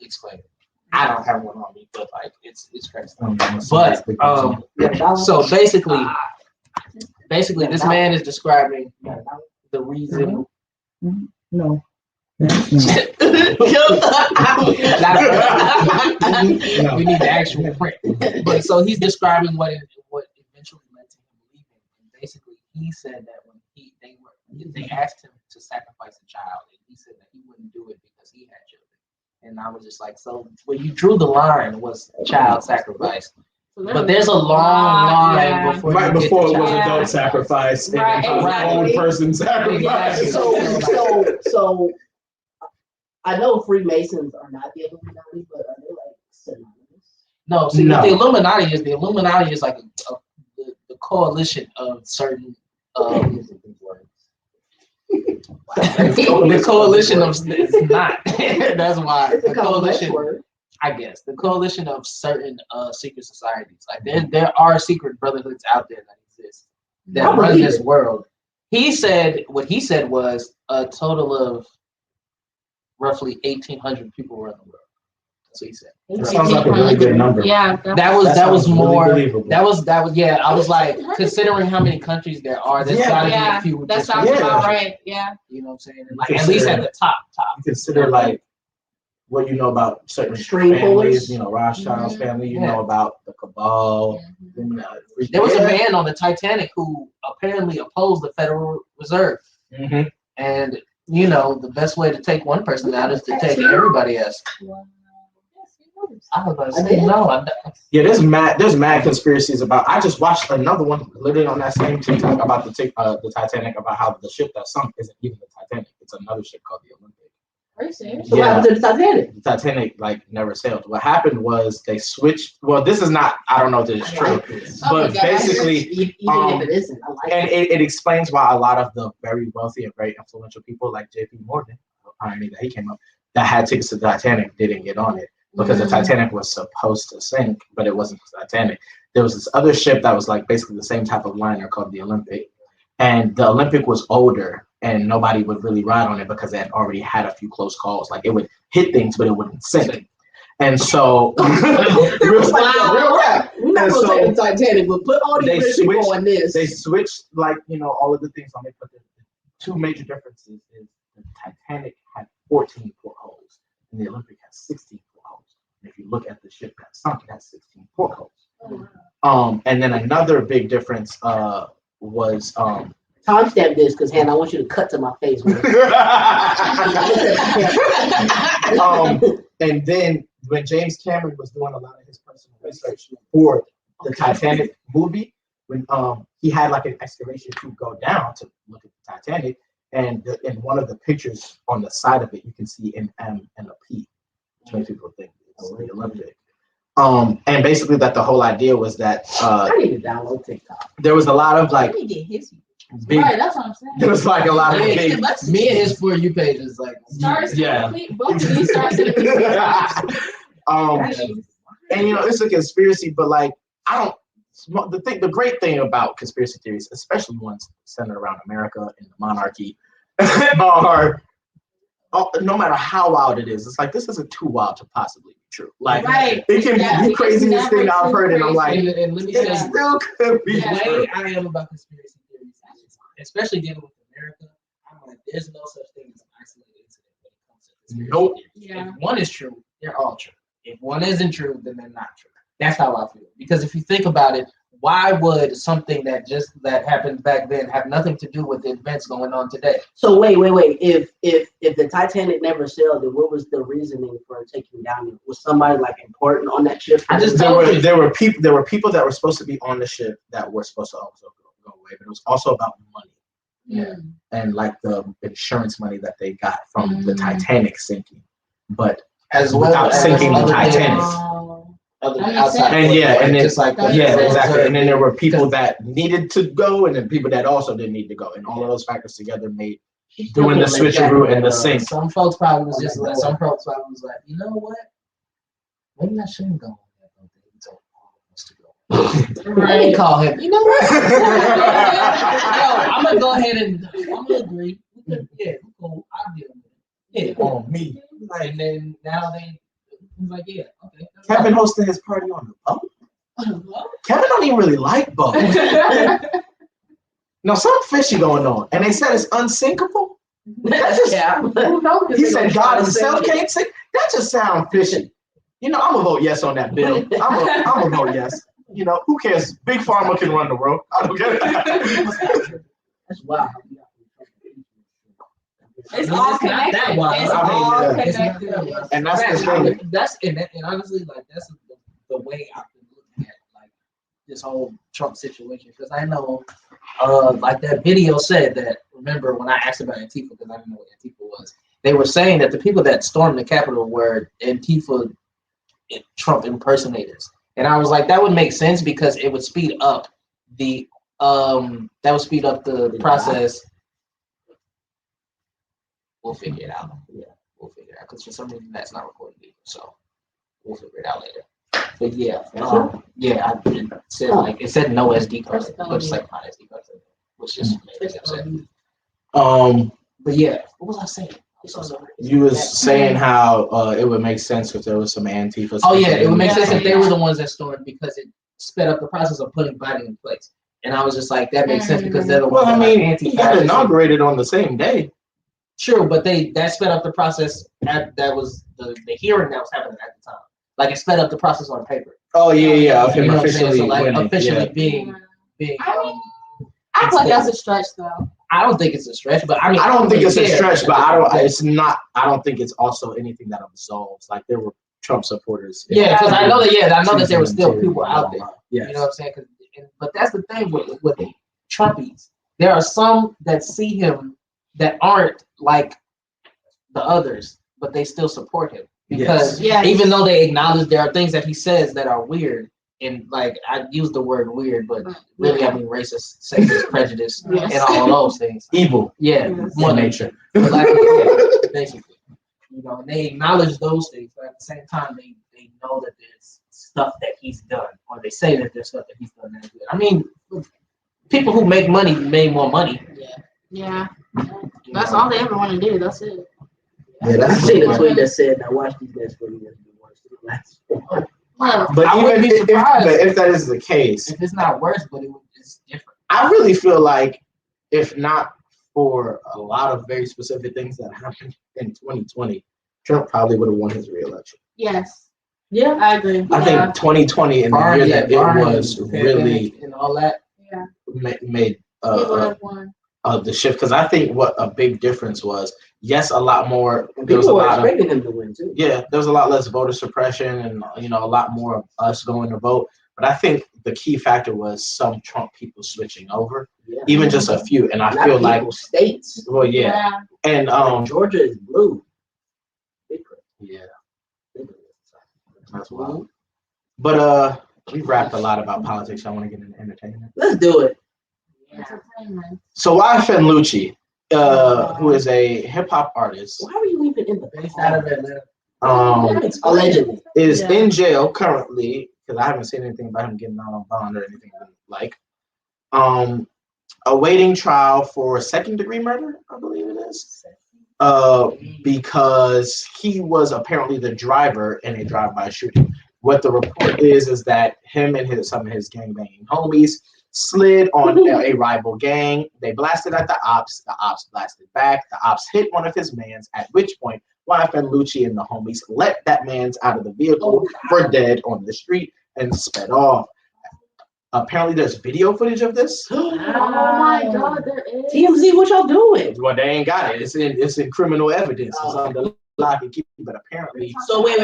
explain it. I don't have one on me, but like it's crazy. But But so basically, this man is describing the reason. No. We need the actual print. But so he's describing what eventually led to him leaving. And basically, he said that when they asked him to sacrifice a child, and he said that he wouldn't do it because he had children. And I was just like, so when you drew the line was child sacrifice. But there's a long line before right you get before to it was child adult sacrifice and Right, old exactly. person sacrifice. Exactly. So I know Freemasons are not the Illuminati, but are they like synonymous? No, see, No. what the Illuminati is like the coalition of certain. The coalition of it's not. That's why the coalition. I guess the coalition of certain secret societies. Like there are secret brotherhoods out there that exist that run this world. He said what he said was a total of roughly 1,800 people run the world. That's what he said. That sounds like a really good number. Yeah. That was sounds really more. believable. That was yeah. I was like, considering how many countries there are, there's gotta be a few. That just- sounds Yeah. about right. Yeah. You know what I'm saying? Like at least at the top. You consider like what you know about certain String families, pullers. you know, Rothschild's Mhm. family, you Yeah. know about the cabal. Mhm. There was a Yeah. man on the Titanic who apparently opposed the Federal Reserve. Mhm. And, you know, the best way to take one person out is to take everybody else. Wow. Yes, you noticed. I was about to I say, did. no. Yeah, there's mad conspiracies about. I just watched another one literally on that same TikTok about the Titanic, about how the ship that sunk isn't even the Titanic. It's another ship called the Olympic. Are you serious? So what happened to the Titanic? The Titanic like never sailed. What happened was they switched. Well, this is not. I don't know if this is I true, like this. Oh my but God. basically, Even if it isn't, I like and it. it explains why a lot of the very wealthy and very influential people like J.P. Morgan, irony that he came up, that had tickets to the Titanic didn't get on it because the Titanic was supposed to sink, but it wasn't the Titanic. There was this other ship that was like basically the same type of liner called the Olympic, and the Olympic was older, and nobody would really ride on it because it had already had a few close calls. Like it would hit things, but it wouldn't sink. And so, real rap. We're not And gonna so take the Titanic, but put all they these rich people switched- on this. They switched like all of the things on it, but the two major differences is the Titanic had 14 portholes and the Olympic has 16 portholes. And if you look at the ship that sunk, it has 16 portholes. And then another big difference was Timestamp this, because Hannah, I want you to cut to my face. and then when James Cameron was doing a lot of his personal research for the Titanic movie, when he had like an excavation tube go down to look at the Titanic, and in one of the pictures on the side of it, you can see an M and a P, which makes people think it's the Olympic. And basically that the whole idea was that I need to download TikTok. there was a lot of like Let me get his. big, Right, that's what I'm saying. there was like a lot of Yeah, big, Me and his For You page is like, Stars, Yeah. both of these stars. and it's a conspiracy, but like I don't. The great thing about conspiracy theories, especially ones centered around America and the monarchy, are no matter how wild it is, it's like this isn't too wild to possibly be true. Like Right. it can Yeah, be the it's craziest thing never I've too heard, and I'm like, crazy. and let me tell it you, still could be the Yeah. true. way I am about conspiracy theories, especially dealing with America, I'm like, there's no such thing as an isolated incident when it comes to conspiracy Nope. theories. Yeah. If one is true, they're all true. If one isn't true, then they're not true. That's how I feel. Because if you think about it, why would something that happened back then have nothing to do with the events going on today? So wait. If the Titanic never sailed, then what was the reasoning for taking down? Was somebody like important on that ship? I just There told were you. there were people that were supposed to be on the ship that were supposed to also go away, but it was also about money. Yeah. And like the insurance money that they got from the Mm. Titanic sinking, but As well without as sinking the other things. Titanic. Other That than makes outside, sense. And yeah, and then just like That yeah, makes sense. exactly. And then there were people that needed to go, and then people that also didn't need to go, and all of those factors together made doing the switcheroo and the sink. Some folks probably was just like, some folks probably was like, you know what? Maybe I shouldn't go on that boat that he told all of us to go. Let me Right. call him. You know what? Yo, I'm gonna go ahead and I'm gonna agree. Yeah, cool. I'll deal with it. Yeah, On me. and then now he's like, yeah, okay. Kevin hosting his party on the boat. Kevin don't even really like boats. No, something fishy going on, and they said it's unsinkable. That just, he said God himself can't sink. That just sounds fishy. You know, I'm gonna vote yes on that bill. I'm gonna vote yes. You know, who cares? Big Pharma can run the world. I don't care. That's wild. It's No, all it's not connected. that wild. It's I mean, all yeah. It's not connected. that wild. And that's the thing. And honestly, like that's the way I've been looking at like this whole Trump situation, because I know, like that video said that. Remember when I asked about Antifa, because I didn't know what Antifa was, they were saying that the people that stormed the Capitol were Antifa Trump impersonators, and I was like, that would make sense because it would speed up the process. We'll figure it out. Yeah, we'll figure it out because for some reason that's not recorded either. So we'll figure it out later. But yeah, yeah, it said like it said no SD card, but it's like not SD card, which just made me upset. But yeah, what was I saying? You was saying how it would make sense if there was some Antifa. Oh yeah, it would make sense if they Yeah. were the ones that stormed because it sped up the process of putting Biden in place. And I was just like, that makes sense because they're the Well, ones I that mean, are he got inaugurated on the same day. True, but that sped up the process. That was the hearing that was happening at the time. Like it sped up the process on paper. Oh yeah, of You him know what I'm saying? officially So like winning. officially Yeah. being. I mean, I feel like that's a stretch though. I don't think it's a stretch, but I mean, I don't think it's a care. stretch, but I don't. It's not. I don't think it's also anything that absolves. Like there were Trump supporters. Yeah, because I know that. Yeah, I know that there were still people out there. Yeah. You know what I'm saying? But that's the thing with Trumpies. There are some that see him that aren't like the others, but they still support him because even though they acknowledge there are things that he says that are weird, and like I use the word weird, but really I mean racist, sexist, prejudice, and all those things. Evil. Yeah, more nature. Basically. You know, and they acknowledge those things, but at the same time, they know that there's stuff that he's done, or they say that there's stuff that he's done that's good. I mean, people who make money made more money. Yeah. That's all they ever want to do. That's it. Yeah, I that's seen a tweet that said, "I watched these guys for years." But I even wouldn't be if, surprised. but if that is the case, If it's not worse, but it's different. I really feel like if not for a lot of very specific things that happened in 2020, Trump probably would have won his re-election. Yes. Yeah, I agree. I think 2020 and the year that it was really and all that. Yeah. made He would have won. the shift, because I think what a big difference was, yes, a lot more. and There was a people were lot of expecting him to win too. there was a lot less voter suppression, and a lot more of us going to vote. But I think the key factor was some Trump people switching over, Yeah. even just a few. And I Not feel like, people, states. well, yeah, and Georgia is blue. yeah, that's wild. But we've rapped a lot about politics. I want to get into entertainment. Let's do it. Entertainment. So YFN Lucci, who is a hip hop artist, Why were you even in the Based out of Atlanta. allegedly? is Yeah. in jail currently, because I haven't seen anything about him getting out on bond or anything like. Awaiting trial for second-degree murder, I believe it is. Because he was apparently the driver in a drive-by shooting. What the report is that him and some of his gangbanging homies slid on a rival gang. They blasted at the ops blasted back. The ops hit one of his mans, at which point YFN Lucci and the homies let that man's out of the vehicle for dead on the street and sped off. Apparently there's video footage of this. Oh my God, there is. TMZ, what y'all doing? Well, they ain't got it. It's in criminal evidence. It's under lock and key, but apparently So wait.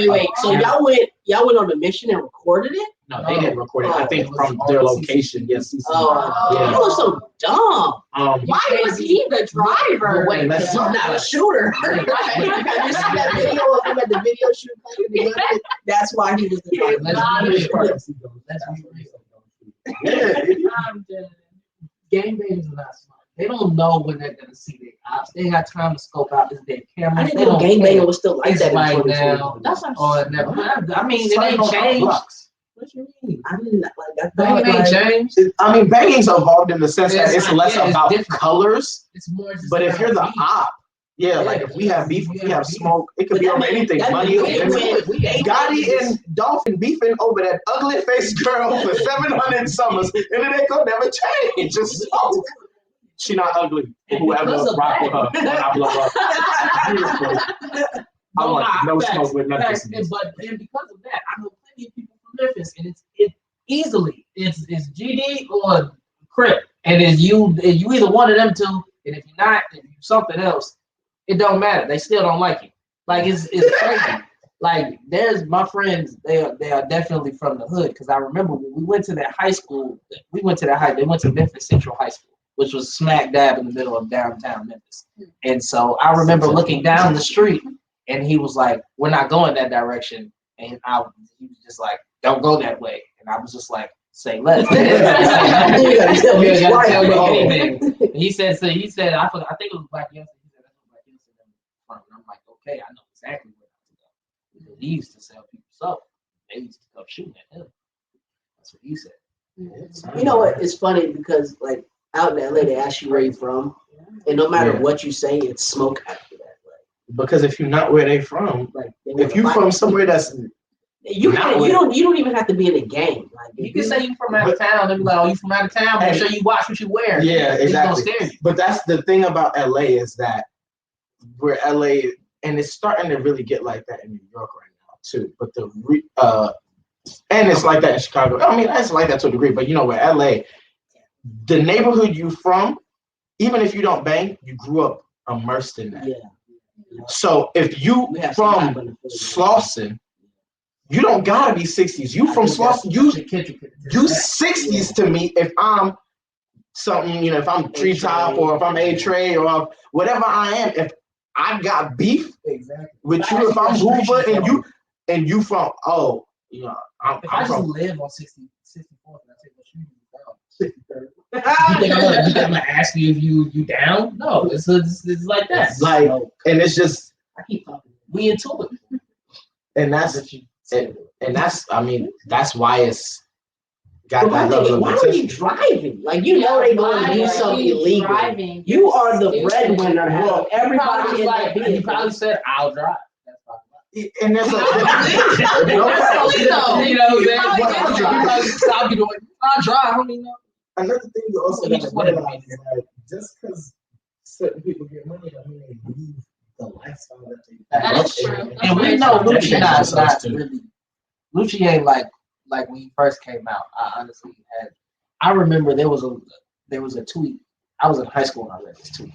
So y'all went on the mission and recorded it? no, they didn't record it. I think from their location. Yes. Oh, you were so dumb. Why was he the driver? Wait, let's He's not a shooter. You see that video of him at the video shoot? That's why he was the driver. Let's I'm dead. gangbangers are not smart. They don't know when they're gonna see their ops. They got time to scope out this dead camera. I didn't know gangbanging was still like It's that in right 2020. now. That's what I'm I mean, it ain't changed. What you mean? I didn't like. I Banging thought ain't like, changed. I mean, banging's evolved in the sense that it's less it's about different. colors, It's more just but if about you're the beef. op, like if we have beef, if we have smoke, it could be over anything. Money, Gotti and Dolphin beefing over that ugly faced girl for 700 summers, and it ain't gonna never change. Just so. She not ugly. Whoever rock with her when I blow up. Beautiful. I want no smoke with nothing. But and because of that, I know plenty of people from Memphis, and it's easily it's GD or Crip, and if you either one of them two, and if you're not, if you're something else, it don't matter. They still don't like you. Like it's crazy. Like there's my friends, they are definitely from the hood, because I remember when we went to that high school. They went to Memphis Central High School, which was smack dab in the middle of downtown Memphis. And so I remember looking down the street, and he was like, "We're not going that direction." And he was just like, "Don't go that way." And I was just like, "Say less." You gotta tell me anything. And he said, I think it was Black Youngster. He said that's what Black Youngster done front. And I'm like, okay, I know exactly where to go. He used to sell people soap. They used to come shooting at him. That's what he said. You know what? It's funny because like out in LA, they ask you where you from, and no matter what you say, it's smoke after that. Because if you're not where they from, Like if you from somewhere that's you don't even have to be in a gang. Like You can say you from out of town. They be like, "Oh, you from out of town? Make sure you watch what you wear." Yeah, He's gonna exactly. scare you. But that's the thing about LA is that where LA, and it's starting to really get like that in New York right now too. But and it's like that in Chicago. I mean, it's like that to a degree, but you know, where LA, the neighborhood you from, even if you don't bang, you grew up immersed in that. Yeah. So if you We have from some Slauson, you don't gotta be 60s. You from Slauson, you 60s to me if I'm something, you know, if I'm Treetop or if I'm A-Tray or whatever I am, if I got beef with you, if I'm Hoover and you from, oh, you know, If I I'm just from, live on 64th and I take what you do down, 63rd. You think I'm gonna ask you if you down? No, it's like that. like, and it's just, I keep talking. We into it. and that's, I mean, that's why it's got that level Why of are you attention. driving? Like, you know they going to do something illegal. Driving. You are the breadwinner. Well, Everybody in that He vehicle. probably said, "I'll drive." That's fine. And there's a, That's no, silly though. You know what I'm saying? Probably Well, I'll I'll drive. drive. I'll be doing. I'll drive. I don't even know. Another thing you also He got just to wanted to realize be is that just because certain people get money, I mean they leave the lifestyle that they. That is true. And we know That's Lucci right. not really. Lucci ain't like when he first came out. I honestly had. I remember there was a tweet. I was in high school when I read this tweet.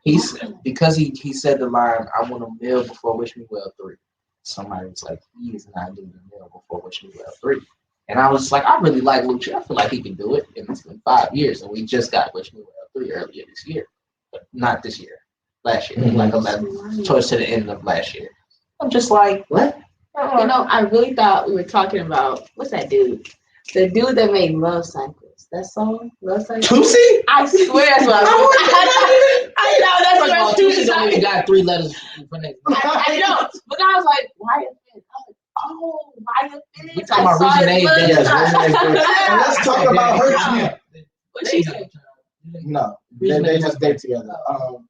He said, because he said the line, "I want a meal before Wish Me Well 3." Somebody was like, "He is not doing a meal before Wish Me Well 3." And I was like, I really like Lucci. I feel like he can do it. And it's been 5 years, and we just got Wish Me Well 3 earlier this year, but not this year. Last year, like 11, towards to the end of last year. I'm just like, What? You know, I really thought we were talking about what's that dude? The dude that made Love Cycles. That song, Love Cycles. Tootsie? I swear that's what I know that's first of all, what Tucci don't even got 3 letters for name. I know, but I was like, why is it? Oh, why is We talking about Reginae Davis. Yes, Reginae Davis. And let's talk about her tweet. What she say? No, they just date together.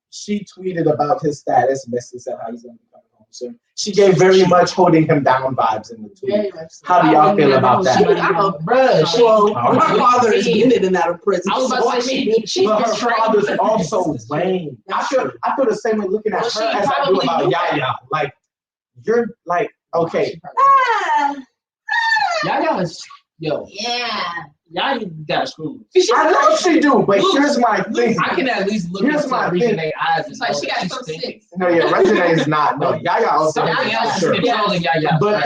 She tweeted about his status, Missy said how he's going to be coming home soon. She gave very much holding him down vibes in the tweet. Very much so. How do y'all feel about that? Well, her father is getting in and out of prison. I was about to say, she But her betrayed father's him. also Wayne. I feel the same way looking at Well, her she as I do probably about knew Yaya. Like, you're like, okay, Y'all is Yeah. y'all got screwed. I know she do, but here's my thing. I can at least look Here's into my thing. Reginae eyes. It's like she got she's some thinking. 6. No, yeah, Reginae is not. No, Yaya also. Something else is Sure. controlling Yaya. But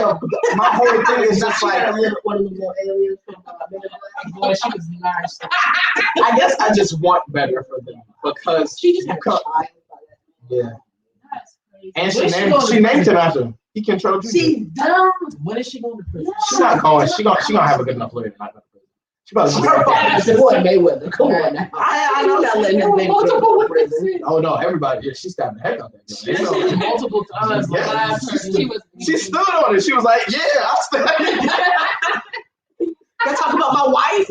my whole thing is just like, one of the little aliens from Boy, she was nice. I guess I just want better for them because She just had a because- child. yeah, That's crazy. and Where's she she going? named him after him. He controlled you. She's dumb. When is she going to prison? She's not going. She gonna have a good enough lawyer to not go to prison. She about to Her father's Floyd Mayweather. Come on now. I know. You're not letting this baby go to prison. Oh no, everybody. Yeah, she stabbed the heck out that She girl. said multiple times. Yeah. Live She was. She stood on it. She was like, "Yeah, I stabbed." Let's talk about my wife.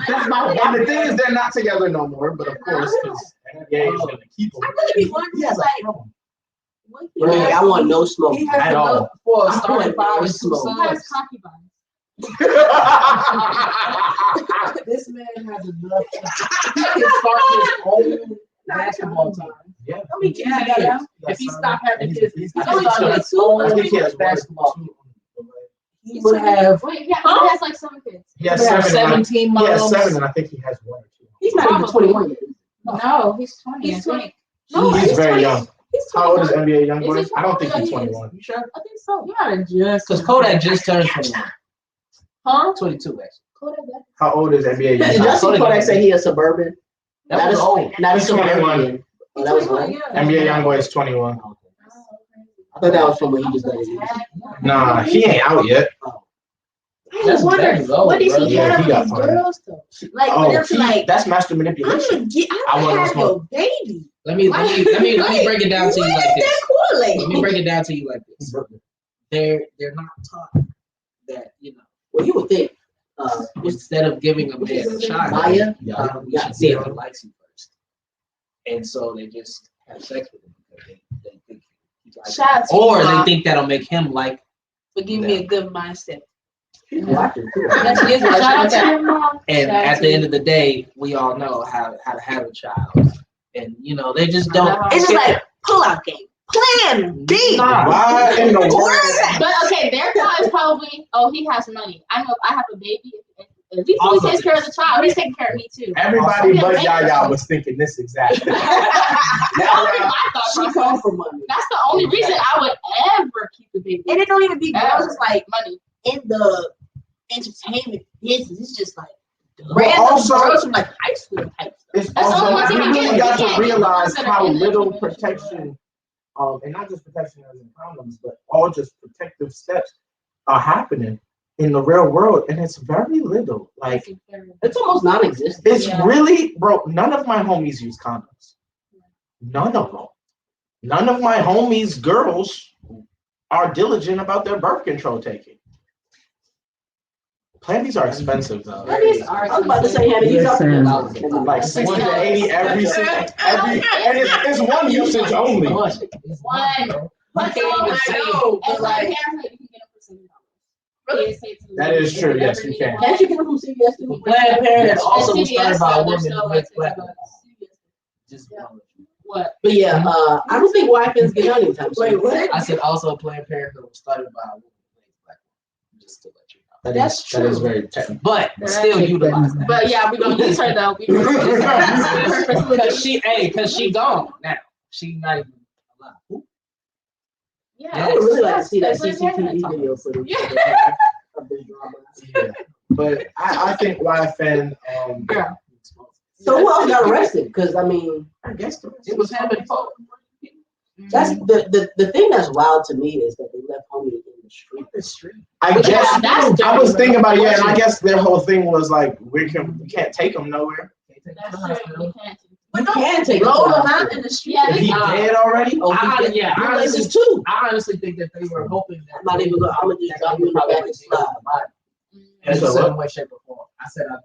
That's my. And the thing is, they're not together no more. But of course, because NBA is gonna keep them. I really be wondering, like, what he Really, has- I want no smoke. He has At all. enough for a I starting want 5 and 2 smoke. He has sons. concubines. This man has enough. He can start his own basketball team. Yeah. How many kids he got? If he stopped having kids, he He's only started his 22. own I think he has basketball. He He's would have Wait, yeah, he has like 7 kids. He has would have 7. 17 He has models. 7, and I think he has 1 or 2. He's not even 21 yet. No, he's 20. He's 20. No, He's very 20. young. He's How old is 21. NBA YoungBoy? Is he I don't think he's 21? 21. You sure? I think so. You gotta just. Because Kodak just turned 21. Huh? 22 actually. Kodak. How old is NBA Did YoungBoy? y'all see Kodak say he a suburban? That Not was a- old. Not a He's 21. suburban. Oh, that was one. one. NBA YoungBoy is 21. I thought that was from when he just done it. Nah, he ain't out yet. I was wondering, low, what does bro. he Yeah, have he with got these plenty. girls though? Like, Oh, for them to like, that's master I'm manipulation. gonna get, I I'm wasn't gonna have smoking. your baby. Let me break it down to you like this. Kool-Aid? Let me break it down to you like this. They're not taught that, you know, Well, you would think. instead of giving a man a shot, Maya? you should see if he likes you first. And so they just have sex with him because they think he likes them. Shots. Or they think that'll make him like. But give me a good mindset. She's watching too. Yes, she is. Shout out to your mom. And Shout out at to the you. end of the day, we all know how to have a child. And you know, they just don't. It's just like Pull-out game. Plan B. Why in the world? Where is that? But okay, their thought is probably, oh, he has money. I know if I have a baby, if he fully Also, takes care of the child, he's taking care of me too. Everybody Also, but Yaya was thinking this exact thing. That would be my thought She process. come for money. That's the only reason I would ever keep the baby. And it don't even be And I was girls just like, money. in the entertainment business. It's just like But random also- girls from like high school type stuff. It's That's the only also ones you he can really get. got He to can't get the realize ones that how are in little the protection, and not just protection as in condoms, but all just protective steps are happening in the real world, and it's very little. Like It's almost non-existent. it's Yeah. really, bro. None of my homies use condoms. None of them. None of my homies' girls are diligent about their birth control taking. Plan Bs are expensive though. Babies are I was about to say, Hannah, he's up Listen. there. Like 60 to 80 every and it's one usage only. One. You But can't even say and but like like, parents, you can get them for $70. That is true, yes, you can. can't you get them from CVS too? Planned Parenthood also was CVS, started by they're women still who like make black $60. women. Just What? But yeah, I don't think white kids get on anytime soon. Wait, what? I said also Planned Parenthood was started by a woman who made black women. Just to let you know. That's That is true. very technical. But still utilized that. But yeah, we gonna use her though. Cause she gone now. She not even alive. Yeah, I would really like to see that That's CCTV what video footage. Yeah. Of this drama. Yeah. But I think YFN Girl. So who else got arrested? Because I mean, I guess It was him and Paul. that's the thing that's wild to me is that they left homie in the street. I But guess yeah, that's I was thinking about dirty. and I guess their whole thing was like we can't take them nowhere. That's true. You can't. You can take Roll him them out out in the street. Yeah, Is he dead already? Oh, I honestly, too. I honestly think that they were hoping that I'm not even gonna. I'm gonna just drop you in the back and slide. In So some what? way, shape, or form. I said I'm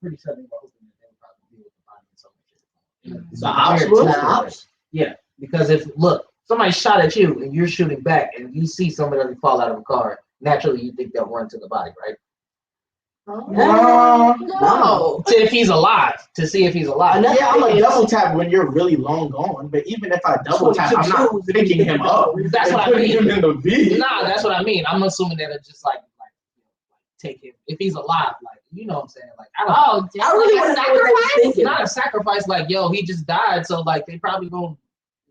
pretty sure they were hoping that they would probably deal with the body in some way, shape, or form. It's The a ops weird were? twist The to ops? it. Because if somebody shot at you and you're shooting back and you see somebody fall out of a car, naturally you think they'll run to the body, right? No. No. To if he's alive, to see if he's alive. Yeah, I'm a double tap when you're really long gone, but even if I double tap, I'm not picking him up. That's and what I putting mean. him in the V. Nah, that's what I mean. I'm assuming that it's just like take him if he's alive, like you know what I'm saying. Like I don't. Oh, I really like want a to know what they was sacrifice? thinking. Not a sacrifice, like yo, he just died, so like they probably gonna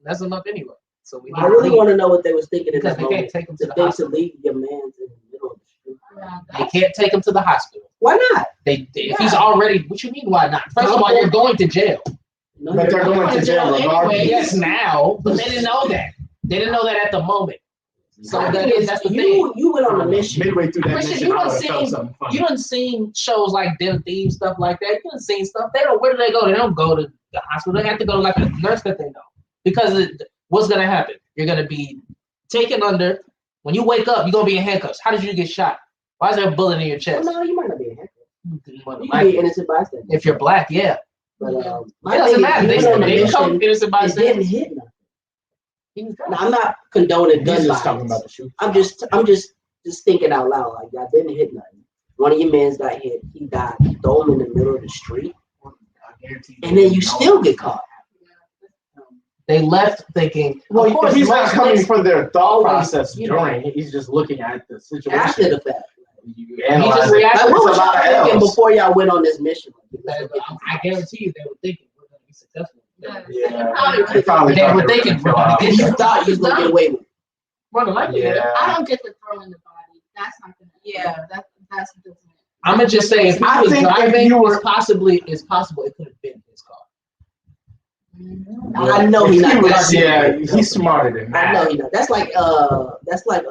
mess him up anyway. So we need I really to want to know what they was thinking in because that they moment. can't take him to To the think to hospital. leave your man in the middle of the street. Yeah, They can't take him to the hospital. Why not? If he's already, what you mean? Why not? First of all, you're going to jail. No, But they're you're going not. to jail regardless. Yes, now, but they didn't know that. They didn't know that at the moment. So that's the thing. You went on a mission. Midway through that Christian, mission, you I done would have felt seen- something funny. You done seen shows like Den Thieves, stuff like that. You done seen stuff. They don't. Where do they go? They don't go to the hospital. They have to go to like a nurse that they know. Because what's gonna happen? You're gonna be taken under. When you wake up, you're gonna be in handcuffs. How did you get shot? Why is there a bullet in your Well, chest? no, you might not be a hacker. You Well, can be innocent bystander. if you're black, yeah. But It my doesn't thing matter. is, you went on a They come mission. innocent It bystander. didn't hit nothing. Now, I'm not condoning gun He's just talking violence. about the shoot. I'm just thinking out loud. Like y'all didn't hit nothing. One of your men's got hit. He died. Throw him in the middle of the street, and then you still get caught. They left thinking. Well, of course, he's not most coming places- from their thought always, process you know. during. He's just looking at the situation. After the fact. You He analyze just it. reacted. Like, what was It's a lot y'all of thinking L's. before y'all went on this mission? I guarantee you, they were thinking we're going to be successful. Yeah, They probably They thought were they thinking we're gonna going to And get you thought you was gonna get away with it. More than likely, Yeah. I don't get to throw in the body. That's not gonna. Yeah, that's different. I'm gonna just say if he I was think if driving, you were- it's possible it could have been his car. I know he's not. Yeah, he's smarter than I know that. he not. That's like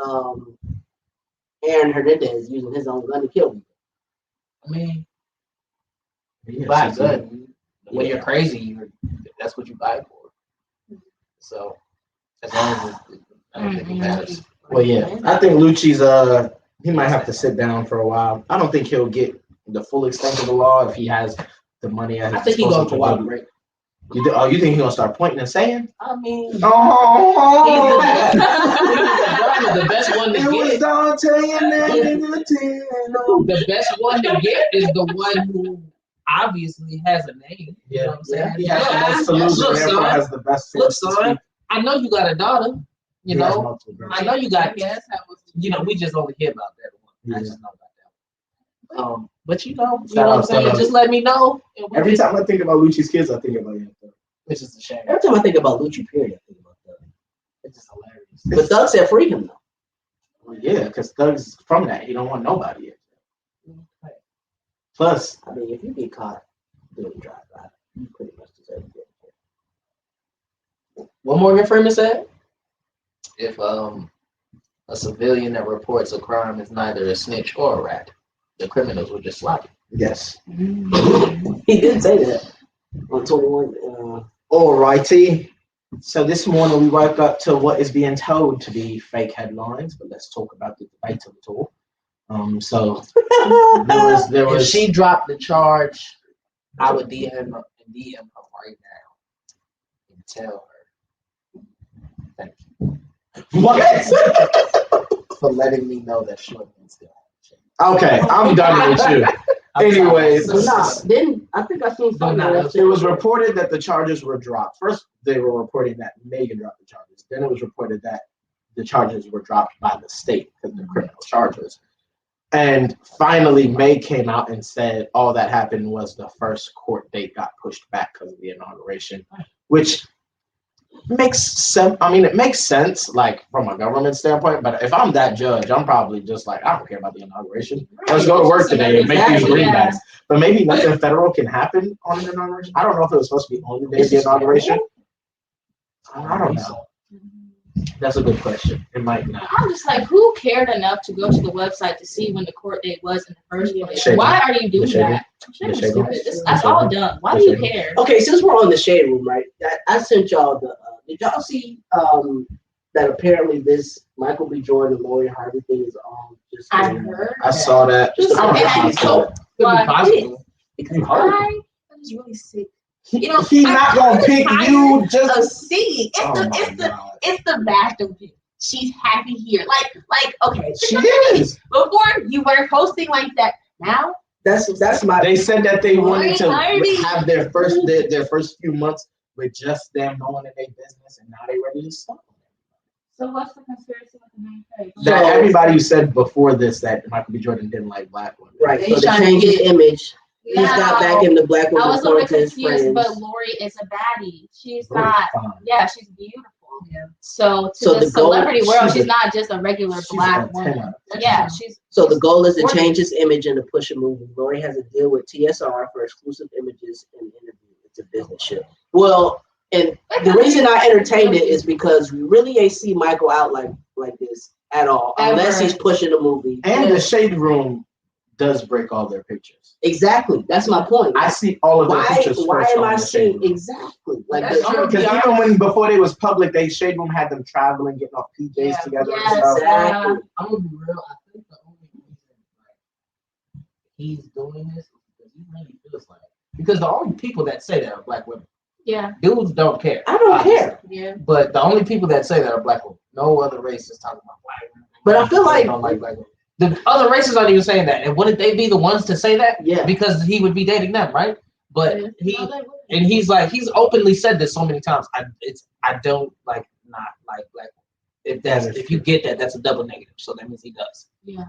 Aaron Hernandez using his own gun to kill me. I mean, you Yeah, buy so- good. When you're crazy, that's what you buy it for. So as long as I don't think it matters. Well, yeah, I think Lucci's he might have to sit down for a while. I don't think he'll get the full extent of the law if he has the money at his I think he disposal goes to for wild do it. break. You think he's gonna start pointing and saying? I mean, Oh, the best one to it was get. Dante and then The best one to get is the one who obviously has a name. You know what I'm saying? he has the most to lose Look, and therefore son. has the best Look, source to son. speak. I know you got a daughter. You He has know, multiple girls. I know you got. Yes, that was. You know, we just only hear about that one. I Yeah. just know about that one. But you know Shout what I'm out, saying? shout out. Just let me know. And we Every can- time I think about Lucci's kids, I think about you. which is a shame. Every time I think about Lucci, period, I think about Thug. It's just hilarious. But Thug said free him though. Well, yeah, because Thug's from that. He don't want nobody yet. Plus, I mean, if you get caught doing a drive-by, you pretty much deserve to get killed. What Morgan Freeman said? If a civilian that reports a crime is neither a snitch or a rat, the criminals will just slap him. yes. He did say that on 21. Alrighty. So this morning we woke up to what is being told to be fake headlines, but let's talk about the debate of it all. So there If was she dropped the charge, I would DM her right now and tell her thank you what? for letting me know that short men still Okay, I'm done with you. Anyways, But nah, then I think I seen something nah, else. It was reported that the charges were dropped. First, they were reporting that Megan dropped the charges. Then it was reported that the charges were dropped by the state because they're criminal charges. And finally, May came out and said all that happened was the first court date got pushed back because of the inauguration, which makes sense. I mean, it makes sense, like from a government standpoint. But if I'm that judge, I'm probably just like, I don't care about the inauguration. Let's go to work today and make these Exactly, greenbacks. But maybe nothing federal can happen on an inauguration. I don't know if it was supposed to be on the day of the inauguration. I don't know. That's a good question. It might not. I'm just like, who cared enough to go to the website to see when the court date was in the first place? Shade Why are you doing shade that? The Shade shade stupid. room? That's The all shade dumb. Why The do you shade care? Okay, since we're on the shade room, right? I sent y'all the. Did y'all see that apparently this Michael B. Jordan and Lori Harvey thing is just. I heard. I saw that. Just I don't know and how I I saw it. told why possible. You heard it. I was really sick. You know, He not gonna pick you of just. seeing Oh my it's the God. it's the bathroom pic. She's happy here. Like okay. She is. Before you were posting like that. Now That's my. They said that they wanted to Harvey. have their first few months with just them knowing in their business, and now they ready to stop. so what's the conspiracy with the main face? That So- everybody who said before this that Michael B. Jordan didn't like black women. Right. He's So to trying to change his get- image, he's got back in the black I woman was a little to his confused, friends. but Lori is a baddie. She's Lori's not. fine. Yeah, she's beautiful. Yeah. So to So the the goal- celebrity world, she's she's a- not just a regular She's black a 10 woman. out of 10. Yeah, she's. So the goal is to gorgeous. change his image and to push a movie. Lori has a deal with TSR for exclusive images and interviews. It's a business ship. Well, and the reason I entertained it is because we really ain't see Michael out like this at all, unless Ever. he's pushing a movie. And the shade room does break all their pictures. Exactly. That's my point. I see all of their Why pictures why first am on I the shade seeing room. exactly like That's the, true. Because even when before they was public, they shade room had them traveling, getting off PJs Yeah. together Yes. and stuff. exactly. I'm gonna be real. I think the only reason like he's doing this is because he really feels like because the only people that say that are black women. Yeah, Dudes don't care. I don't obviously. care. yeah. But the only people that say that are black women. No other race is talking about black women. But I feel They like- don't like black women. The other races aren't even saying that. And wouldn't they be the ones to say that? Yeah. Because he would be dating them, right? But No, he they wouldn't. and he's like he's openly said this so many times. I don't like not like black women. If you get that, that's a double negative. So that means he does. Yeah.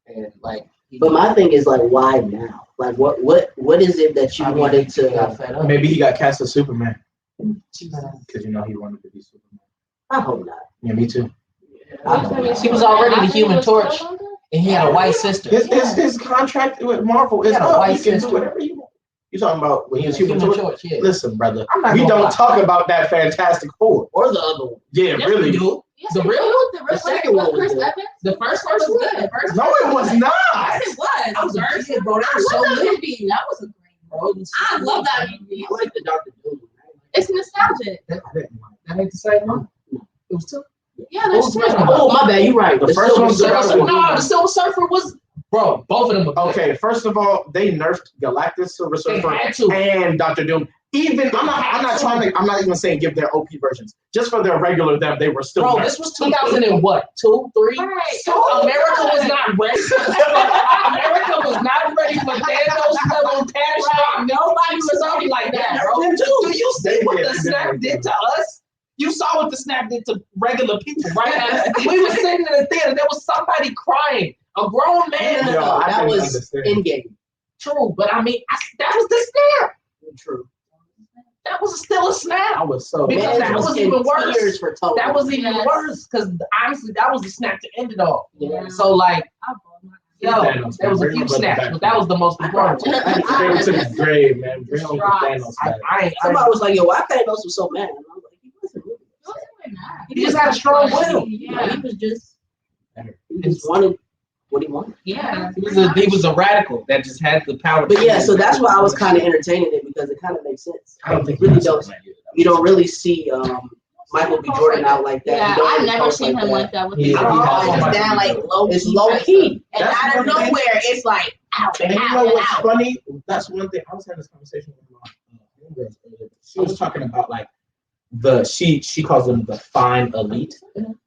And like But my thing is like, why now? Like, what is it that you wanted he got to? fed up. Maybe he got cast as Superman. Because he wanted to be Superman. I hope not. Yeah, me too. He was already the Human Torch. And he had a white sister. His contract with Marvel is He had a up. white He can sister. do whatever he wants. You talking about when he was Human Human Torch? Torch, yeah. Listen, brother, I'm not we gonna don't lie. talk about that Fantastic Four. Or the other one. Yeah, Yes, really. we do. Yes, The the real- real, the second one was Chris good. Evans. The first was one good. The first No, it was not. Yes, it was. I was a First kid, bro. That I was so love that lit. movie. That was a great movie. Bro, I love that movie. I like the Dr. Doom. It's nostalgic. That ain't the same one. It was two. Yeah, there's two. Oh, my bad. You're right. The first Silver one's the Surfer first one. No, the Silver Surfer was, bro. Both of them were good. Okay, first of all, they nerfed Galactus, Silver They Surfer, had to. and Doctor Doom. Even I'm not even saying give their OP versions. Just for their regular them, they were still Bro, nerfed. this was 2000 and what? 2, 3? Right. So America was not ready. America was not ready for Thanos level catastrophic. Nobody was already like that, bro. Do you see what the snap did to us? You saw what the snap did to regular people, right? We were sitting in the theater. There was somebody crying. A grown man. Yo, I that didn't was understand. in game. True, but I mean, that was the snap. True. That was still a snap. I was so Because Man, that was in even worse. tears for Tony. That was even Yes. worse because honestly, that was the snap to end it all. Yeah. So like, yo, Thanos, there was a bring few my brother snaps, back. but that was the most important one. Straight to the grave, man. Bring Uncle Thanos back. Somebody was like, "Yo, why Thanos was so mad?" And I was like, "He wasn't really upset. He just had a strong will. Yeah. He was just, he just wanted what he wanted." Yeah. He was a radical that just had the power. But yeah, so that's why I was kind of entertaining it because it kind of makes sense. I don't think Really he don't. You don't really see Michael B. Jordan out like that. Yeah, He don't I've really never post seen him that. like that with Yeah, the he always has- just down like low. It's low key. And That's out of one thing. nowhere, it's like out And and you out know and what's out. funny? That's one thing. I was having this conversation with my homegirls earlier. She was talking about like she calls them the fine elite,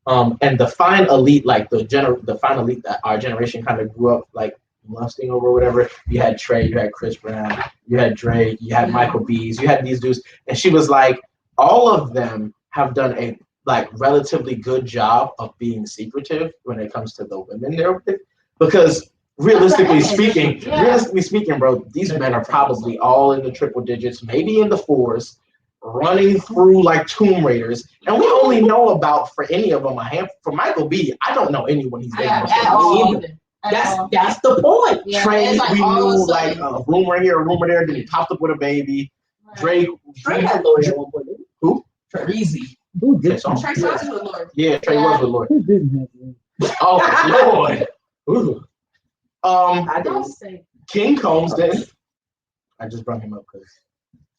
and the fine elite, like the fine elite that our generation kind of grew up like lusting over, or whatever. You had Trey, you had Chris Brown, you had Dre, you had Michael B's, you had these dudes, and she was like, all of them have done a like relatively good job of being secretive when it comes to the women they're with, because realistically speaking, bro, these men are probably all in the triple digits, maybe in the fours, running through like Tomb Raiders, and we only know about for any of them a handful. For Michael B, I don't know anyone he's dating. At all. That's the point. Yeah, Trey, it's like we all of a knew like sudden- a rumor here, a rumor there. Then he popped up with a baby. Drake, Trey had Lori at one point. didn't who? Easy. Who Okay, did so- Trey Songz with Lord. Yeah, Trey was with Lord. Who didn't have one? Oh Lord. Ooh. I Don't didn't. say. King Combs did. I just brought him up because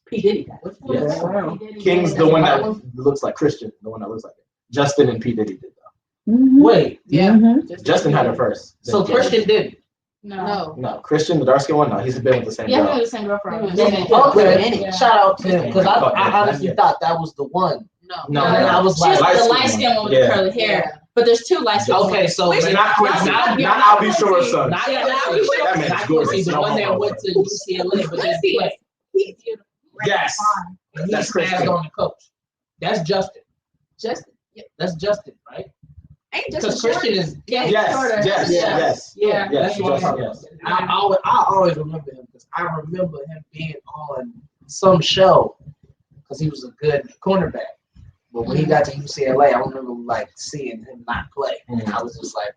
P Diddy. Yes. Wow. King's the one that looks like Christian, the one that looks like it. Justin and P Diddy did though. Wait, Yeah. Mhm. Justin had it first. so Then Christian did. No. No, Christian, the dark skin one. No, he's been with the same Yeah, girl. he was the same girlfriend. Yeah. Okay, Yeah. shout out to him because I honestly thought that was the one. No, And I was She's like, like the light light skin skin one with one. the curly hair. But there's two light skin okay, ones. so But not Quincy. Not I'll be sure, son. Not That man's not gorgeous. Quincy, the No one that homo. went to UCLA, but didn't play. He's beautiful. Yes. And he That's snagged Christian. on the coach. That's Justin. Justin. That's Justin, right? Ain't Because Justin Christian short? is. Yeah, he's Yes, shorter. yes, Yeah. yes. Yeah. Yes, That's what I'm Justin, talking yes. about. I always remember him because I remember him being on some show because he was a good cornerback. But when he got to UCLA, I remember like seeing him not play. I was just like,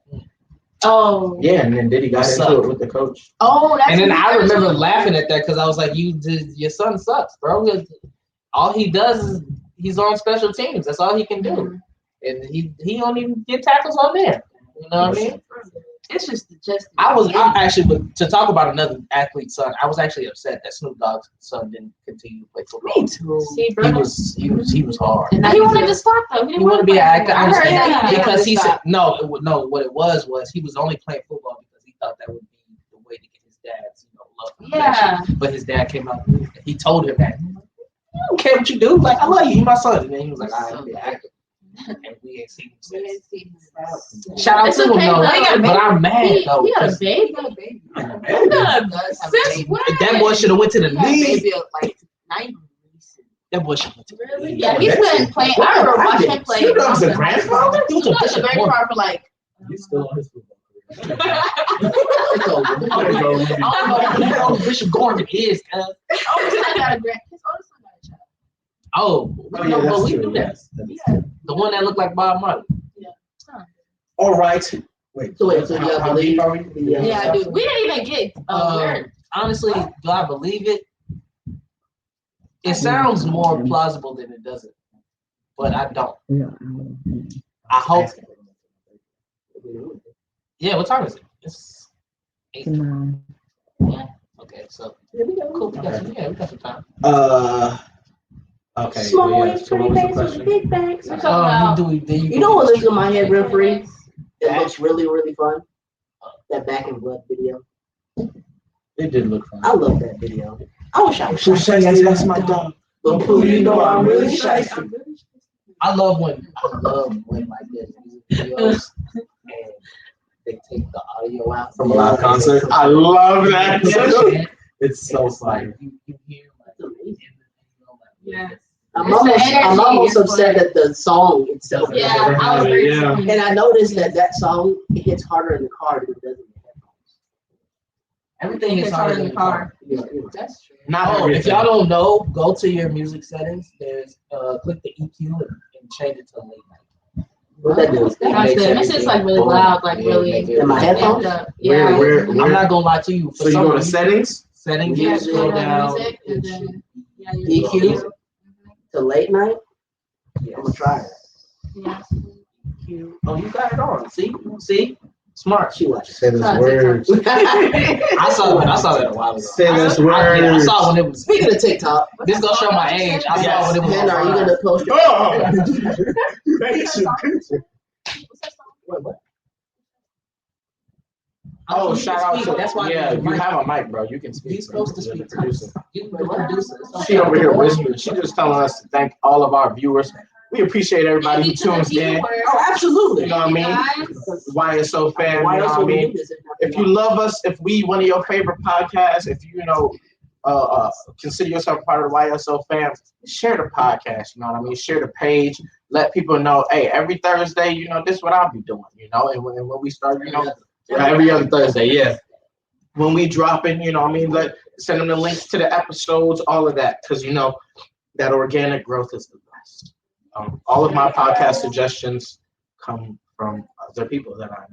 Oh. Yeah, and then Diddy got You into suck. it with the coach. Oh, that's. and then what I he does. remember laughing at that because I was like, your son sucks, bro. All he does is he's on special teams. That's all he can do. And he don't even get tackles on there. You know what I mean? It's just I actually, but to talk about another athlete's son, I was actually upset that Snoop Dogg's son didn't continue to play football. Me too. See, He brother. was hard. And he wanted to stop though. He wanted to be an actor. I I heard understand that. that. Because he said Stop. no. What it was he was only playing football because he thought that would be the way to get his dad's love. and Yeah. affection. But his dad came out. He told him that. I don't care what you do. Like I love you. You're my son. And then he was like, "I am be an actor." And we ain't seen him since. Shout out It's to him okay, though. though. He got a But I'm mad He though. got a 'cause baby. Since when? That boy should have went to the He got a league. baby like 90. That boy should have went to the Really? league. Yeah, he's been playing. I remember watching him play. Snoop Dogg's a grandfather? He was a He was bishop. very far for like. He's still on his football career. I don't know who Bishop Gorman is. His oldest son got a child. Oh, Oh, no, yeah, but that's we true. knew that. Yes, that is Yeah. true. The one that looked like Bob Marley. All right. Wait. So wait, so you how believe- deep are we? Yeah. Yeah, I do. We didn't even get where. Honestly, do I believe it? It sounds more plausible than it doesn't, but I don't. Yeah. I hope. Yeah, what time is it? It's 8. Okay, so cool. We got some time. Okay. Small yeah, waves, so pretty what was the faces, question? big bags. We're talking about. You know what lives in my head rent free? It looks really, really fun. That Back in Blood video. It did look fun. I love that video. I wish I was Who says that's my dog? But Pooh, you know I'm really shy. I love when like there's music videos and they take the audio out From a live concert. I love that. Yeah. It's so It's like funny. you hear like That's amazing. Yes. I'm It's the almost energy, upset it's at the song itself. Yeah, I was very Yeah. disappointed. And I noticed that song it hits harder in the car than it does in the headphones. Everything is harder in the car. Yeah. That's true. Not Oh, if everything. y'all don't know, go to your music settings. There's click the EQ and change it to late night. What that do? That's good. It's just like really loud, like really. In my headphones? Yeah. Where- I'm not gonna lie to you. So you go to settings. settings, Yeah, Music, scroll down. music, and then yeah, you EQ? To late night? Yes. I'm gonna try it. Yeah. EQ. Oh, you got it on. See, smart. She watches. Say those words. I saw that a while ago. Say those I words. saw when it was. Speaking of TikTok, This gonna show my age. I saw when it was. Hannah, are you gonna post your Oh. Oh, shout out to That's why. yeah, you have a mic, bro. You can speak. You're supposed to You're the speak. producer. You the producer. She over here whispering. She just telling us to thank all of our viewers. We appreciate everybody who tunes in. Oh, absolutely. You know what I mean? YSO fam, Why you know else what I would we mean? do this? If you love us, if we one of your favorite podcasts, if you consider yourself part of the YSO fam, share the podcast. You know what I mean? Share the page. Let people know, hey, every Thursday, you know, this is what I'll be doing. You know, and when we start, you know, every other Thursday, yeah. When we drop in, you know, what I mean, send them the links to the episodes, all of that, because you know that organic growth is the best. All of my podcast suggestions come from other people that I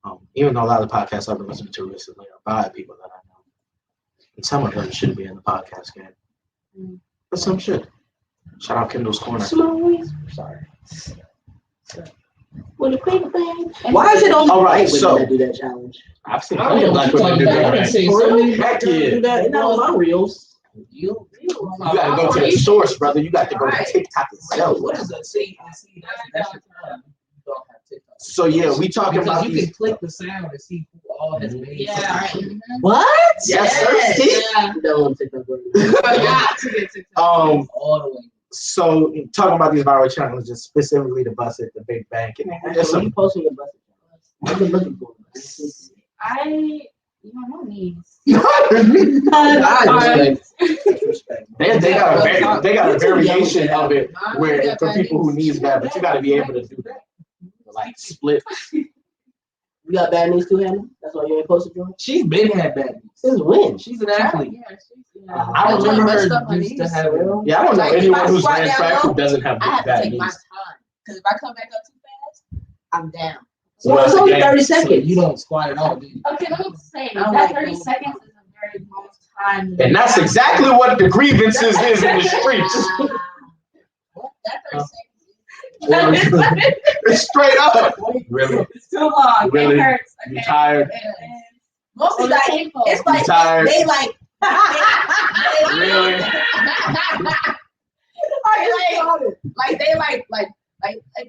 know. Even though a lot of the podcasts I've been listening to recently are by people that I know. And some of them should be in the podcast game. But some should. Shout out Kendall's Corner. Sorry. Why is it only All right, white women so- that do that challenge? I've seen plenty of black women do that. Right? Heck yeah. Do that? Not on my reels. You gotta go to the source, brother. You got to go to TikTok itself. What is that? See, that's your problem. You don't have TikTok. So yeah, we talking Because about you these. can click the sound and see who all has made. Yeah. something. What? Yes, sir. See? Yeah. That one TikTok. Yeah, to get TikTok. All the way. So talking about these viral challenges, specifically the Bust It, the Big Bang, and there's That's some you posting your butt. I've been looking for You don't know me. they got a variation of it where for people who needs that, but you got to be able to do that, like split. You got bad news too, Hannah? That's why you ain't posted, Jordan? She's been had bad news. Since when? She's an athlete. Yeah, I remember messed her up my used to knees. have. Yeah, I don't know Like, if anyone I who's squat ran down track who low, doesn't have I have to bad take my knees. time. Because if I come back up too fast, I'm down. So Well, it's only again, 30 So seconds. you don't squat at all, do you? Okay, let me say, I don't that like 30 those. seconds is a very long time. And that's exactly what the grievances is in the streets. That 30 seconds. It's straight up. Really? It's too long. Really? It hurts. You Okay. tired? Mostly like, it's You like, tired? they like, Really? like they like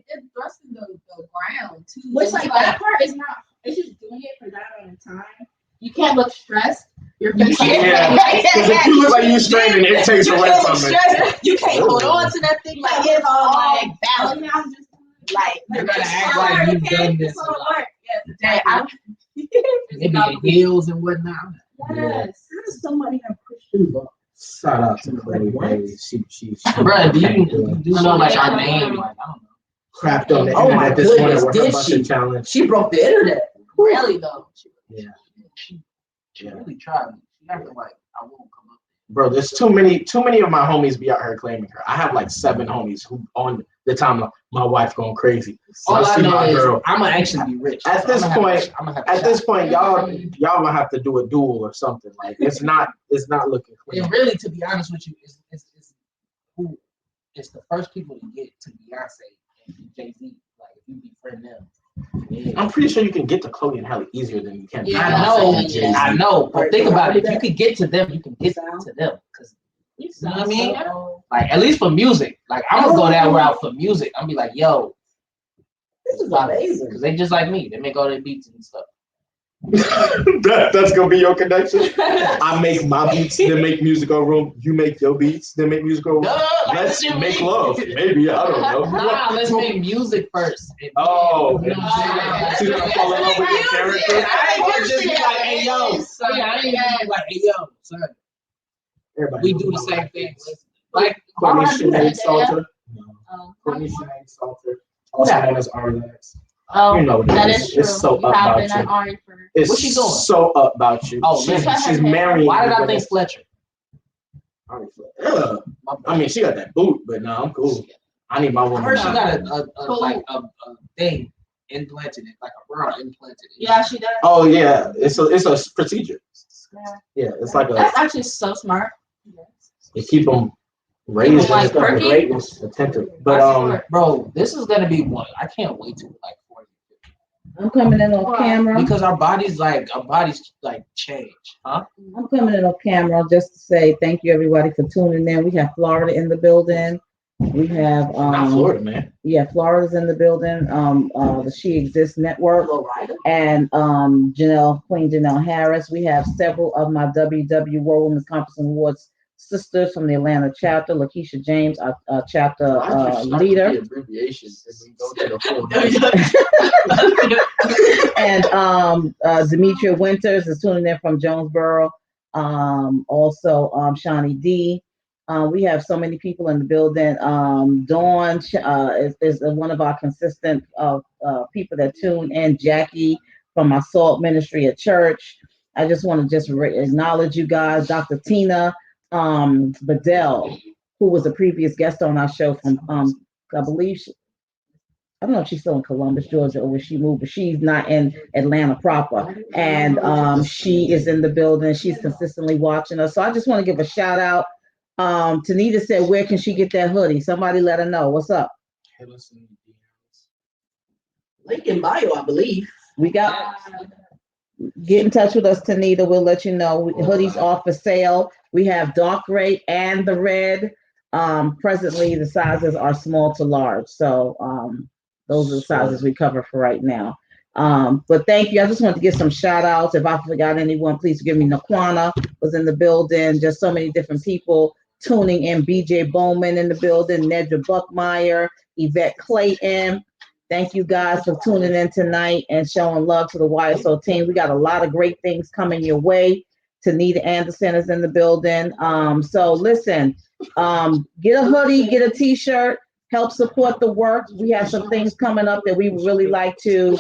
they're thrusting the ground too. What's Like like that part is not. It's just doing it for that amount of time. You can't look stressed. Your face. Yeah. Because if you look like you straining, it takes away from it. You can't hold on to that thing like it's all like balance. Like You gotta act like you've done this a lot. Yes, Maybe in heels and whatnot. yes. How does somebody have Christian butt? Shout out to Chloe Bailey. She Bro, do you know like our name? Like, I don't know. crapped on the Oh my internet this morning goodness, with her did busted she? challenge. She broke the internet. Really though. Yeah. She really tried. She acted like I won't come up. Bro, there's too many of my homies be out here claiming her. I have like 7 homies who on the time my wife going crazy. So All I see know my is girl. I'm gonna actually be rich. At this point, y'all Mhm. gonna have to do a duel or something. Like it's not looking clean. And really, to be honest with you, it's who is the first people to get to Beyonce and Jay-Z. Like if you befriend them. Yeah. I'm pretty sure you can get to Chloe and Halle easier than you can. Yeah. I know, but think about it. If you could get to them, you can get to them. Cause you know what I mean? Like at least for music. Like I'm gonna go that route for music. I'm be like, yo, This is amazing. because they just like me. They make all their beats and stuff. That's gonna be your connection. I make my beats, then make musical room. You make your beats, then make musical room. Duh, like, Let's what you make mean? love. Maybe I don't know. Nah, let's make music first. And Oh, you know what I'm saying? she's gonna fall in love with your character. I ain't gonna just be like, hey yo, son. I ain't gonna be like, hey yo, son. Everybody We knows do the my same life thing. is. Like Courtney why would I do that? Sinead Salter. No. Oh, Courtney Sinead Salter. Also known as Arlex. oh, You know what it that is. is true. It's so You up have about been an you. orange for. It's What's she doing? so up about you. Oh, she's, man. she's married. Why did I think Fletcher? Ugh. I mean, she got that boot, but no, I'm cool. I need my I woman. heard she now. got a thing implanted, like a bra implanted. Yeah, she does. Oh yeah, it's a procedure. Yeah. Yeah, it's like a That's actually so smart. to keep them raised Like and stuff, perky? greatness, attentive. But Bro, this is gonna be one. I can't wait to like 40. I'm coming in on Why? camera. Because our bodies change, huh? I'm coming in on camera just to say thank you everybody for tuning in. We have Florida in the building. We have not Florida, man. yeah, Florida's in the building. The She Exists Network and Queen Janelle Harris. We have several of my WW World Women's Conference and Awards sisters from the Atlanta chapter. Lakeisha James, our chapter leader. The abbreviations as we go to the full And Demetria Winters is tuning in from Jonesboro. Also, Shawnee D. We have so many people in the building. Dawn is one of our consistent people that tune in. Jackie from my SALT ministry at church. I just want to acknowledge you guys. Dr. Tina Bedell, who was a previous guest on our show from, I believe, I don't know if she's still in Columbus, Georgia, or where she moved, but she's not in Atlanta proper. And she is in the building. She's consistently watching us. So I just want to give a shout out. Tanita said, where can she get that hoodie? Somebody let her know. What's up? Link in bio, I believe. We got, get in touch with us, Tanita. We'll let you know. Hoodies are for sale. We have dark gray and the red. Presently, the sizes are small to large. So those are the sizes we cover for right now. But thank you. I just want to give some shout outs. If I forgot anyone, please forgive me. Naquana was in the building. Just so many different people tuning in. BJ Bowman in the building. Nedra Buckmeyer, Yvette Clayton. Thank you guys for tuning in tonight and showing love to the YSO team. We got a lot of great things coming your way. Tanita Anderson is in the building. So listen, get a hoodie, get a t-shirt, help support the work. We have some things coming up that we would really like to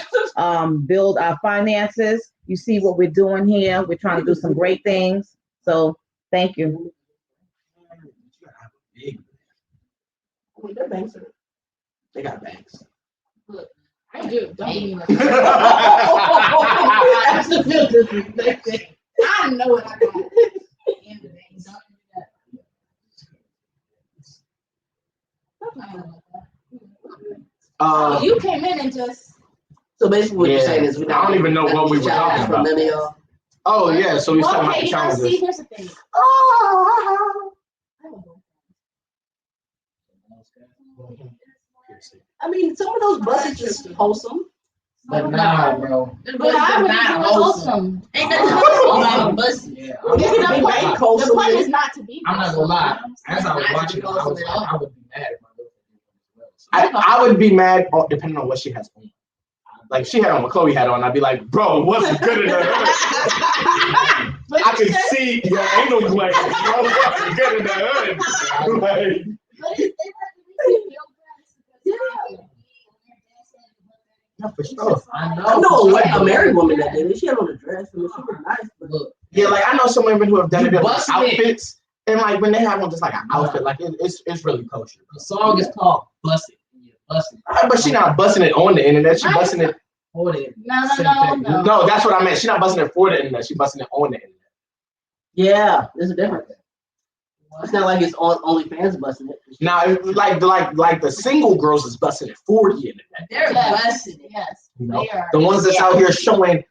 build our finances. You see what we're doing here. We're trying to do some great things. So thank you. They got banks. I do. Don't mean like That's the filter. I know what I got. You came in and just. So basically, what you're saying is, I don't even know what we were talking about. From y'all. Oh yeah, so we talking about the Okay, challenges. see, here's the thing. I mean, some of those buses is wholesome. But nah, bro. But I would not wholesome. Ain't nothing wholesome about a bus. Yeah, The point is not to be. I'm not gonna lie. As I was watching it, I would be mad if my girlfriend. I would be mad depending on what she has on. Like if she had on what Chloe had on, I'd be like, bro, what's good in her hood? I can see your anal glands. Bro, what's good in her hood? Like, yeah, for sure. I know a married woman that did it. She had on a dress. I mean, she was nice. But Look, yeah, like I know some women who have done You it with busted it. outfits, and like when they have on just like an outfit, like it's really kosher. the song is called "Busted." Yeah, busted. But she not busting it on the internet. She busting it. For the No. No, that's what I meant. She not busting it for the internet. She busting it on the internet. yeah, there's a difference. It's not like it's OnlyFans busting it. Now, it's like the single girls is busting it for the internet. They're busted. Yes. You know? They are. The ones that's out here showing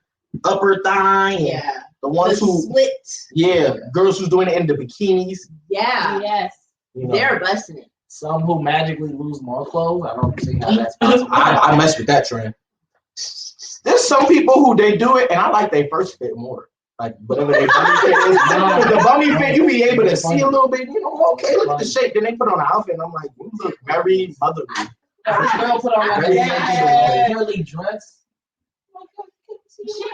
upper thigh. And Yeah. the ones who, split. girls who's doing it in the bikinis. Yeah. Yes. You know? They're busting it. Some who magically lose more clothes. I don't see how that's possible. I mess with that trend. There's some people who they do it, and I like they first fit more. Like whatever they bummy fit is. The bummy fit, you be able to see a little bit. You know, okay, look at the shape. Then they put on an outfit, and I'm like, you look very motherly. This girl put on like a curly dress.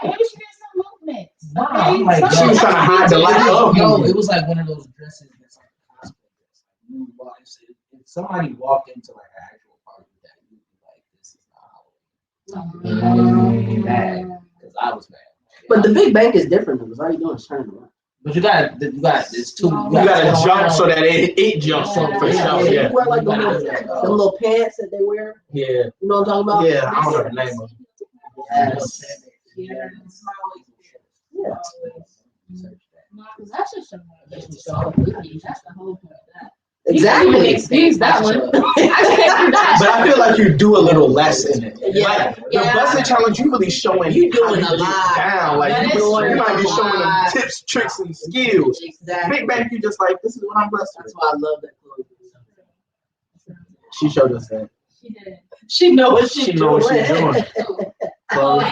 Maybe she did some movement. Nah, I'm like, She was trying to hide the lack of Yo, movement. it was like one of those dresses that's like cosplay dress. you walk, if somebody walked into like an actual party that you'd be like, this is not Halloween. Mad, because I was mad. But the big bank is different because all you doing is turning around. But you got it's two. You gotta jump so that it jumps for sure. Yeah. You wear like the little pants that they wear. Yeah. You know what I'm talking about? Yeah. I don't know the name of it. Yes. Yeah. Yeah. That's just that's the whole point of that. Exactly. You can't even excuse that one. I can't do that. But I feel like you do a little less in it. Yeah. Like, the Yeah. busted challenge, you really showing You doing how a get lot. down. Like That you, is you might be true. showing them tips, tricks, and skills. Exactly. Big Bang, you just like, this is what I'm blessed That's with. why I love that clothes. She showed us that. She did. She know what she Know what she's doing. Chloe,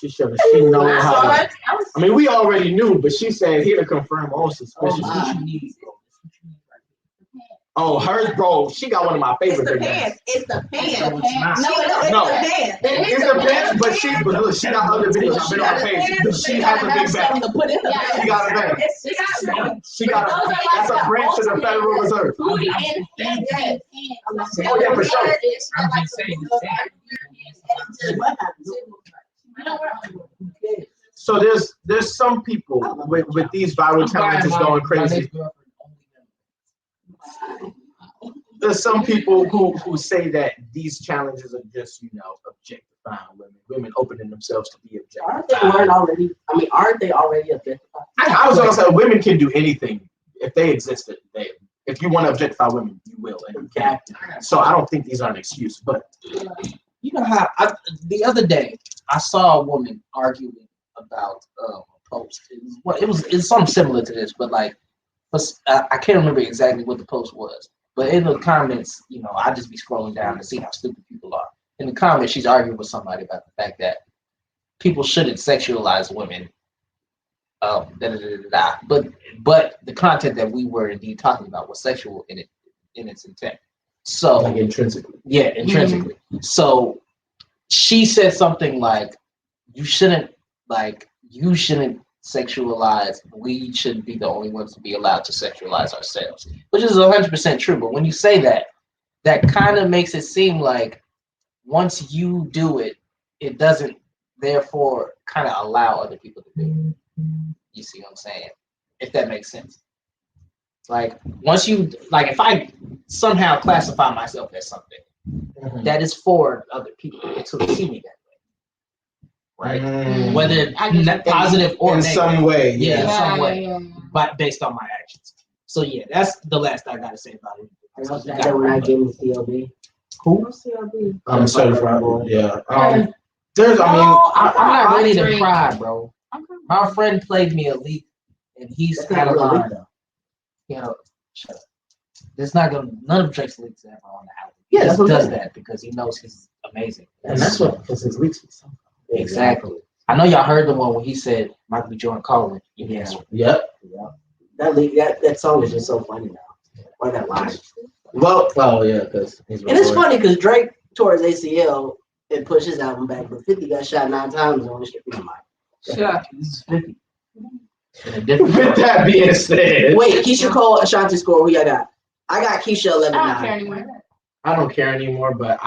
she showed us. She know I how. saw To, it. I was I mean, we already knew, but she said here to confirm all suspicions. Oh, my. Oh, hers, bro. She got one of my It's favorite the big bangs. pants. It's the pants. No, it's No. the pants. It's the pants, but look, she got other videos. I've been on her page. She has a big bag. To put in the Yeah. She got a bag. She got a. That's a branch of the Federal Reserve. booty and Oh yeah, for sure. I'm just saying. So there's some people with these viral challenges going crazy. There's some people who say that these challenges are just, objectifying women. Women opening themselves to be Aren't objectified. they already? I mean, aren't they already objectified? I was gonna say women can do anything if they existed. If you want to objectify women, you will and you can. So I don't think these are an excuse, but You know how the other day I saw a woman arguing about a post. It's something similar to this, but like, I can't remember exactly what the post was. But in the comments, I just be scrolling down to see how stupid people are. In the comments, she's arguing with somebody about the fact that people shouldn't sexualize women. But the content that we were indeed talking about was sexual in its intent. So like intrinsically. yeah, intrinsically. So she said something like, you shouldn't sexualize, we shouldn't be the only ones to be allowed to sexualize ourselves, which is 100% true. But when you say that, that kind of makes it seem like once you do it, it doesn't therefore kind of allow other people to do it. You see what I'm saying? If that makes sense. Like once you, like if I somehow classify myself as something, that is for other people to see me that way, right? Whether positive or in negative. some way, Yeah, in yeah. some way, but based on my actions. So yeah, that's the last I gotta say about it. That we're not getting CLB. Who? CLB. I'm certified. Yeah. There's, I mean, I'm not ready to drink. cry, bro. My friend played me a leak, and he's That's had not a really line. Shut up. There's not gonna none of Drake's leaks ever on the album. Yeah, He that's just what I'm does saying. that because he knows he's amazing. and that's what, because his leaks. Exactly. I know y'all heard the one when he said Michael B. Jordan calling. Yes. Yep. That song is just so funny now. Or that line. Well, oh yeah, because he's. And it's funny because Drake tore his ACL and pushed his album back, but 50 got shot 9 times on the street. Sure. This is 50. In a different With that being said, Wait, Keisha Cole, Ashanti score. Who y'all got? I got Keisha 11-9. I don't care anymore. I don't care anymore. But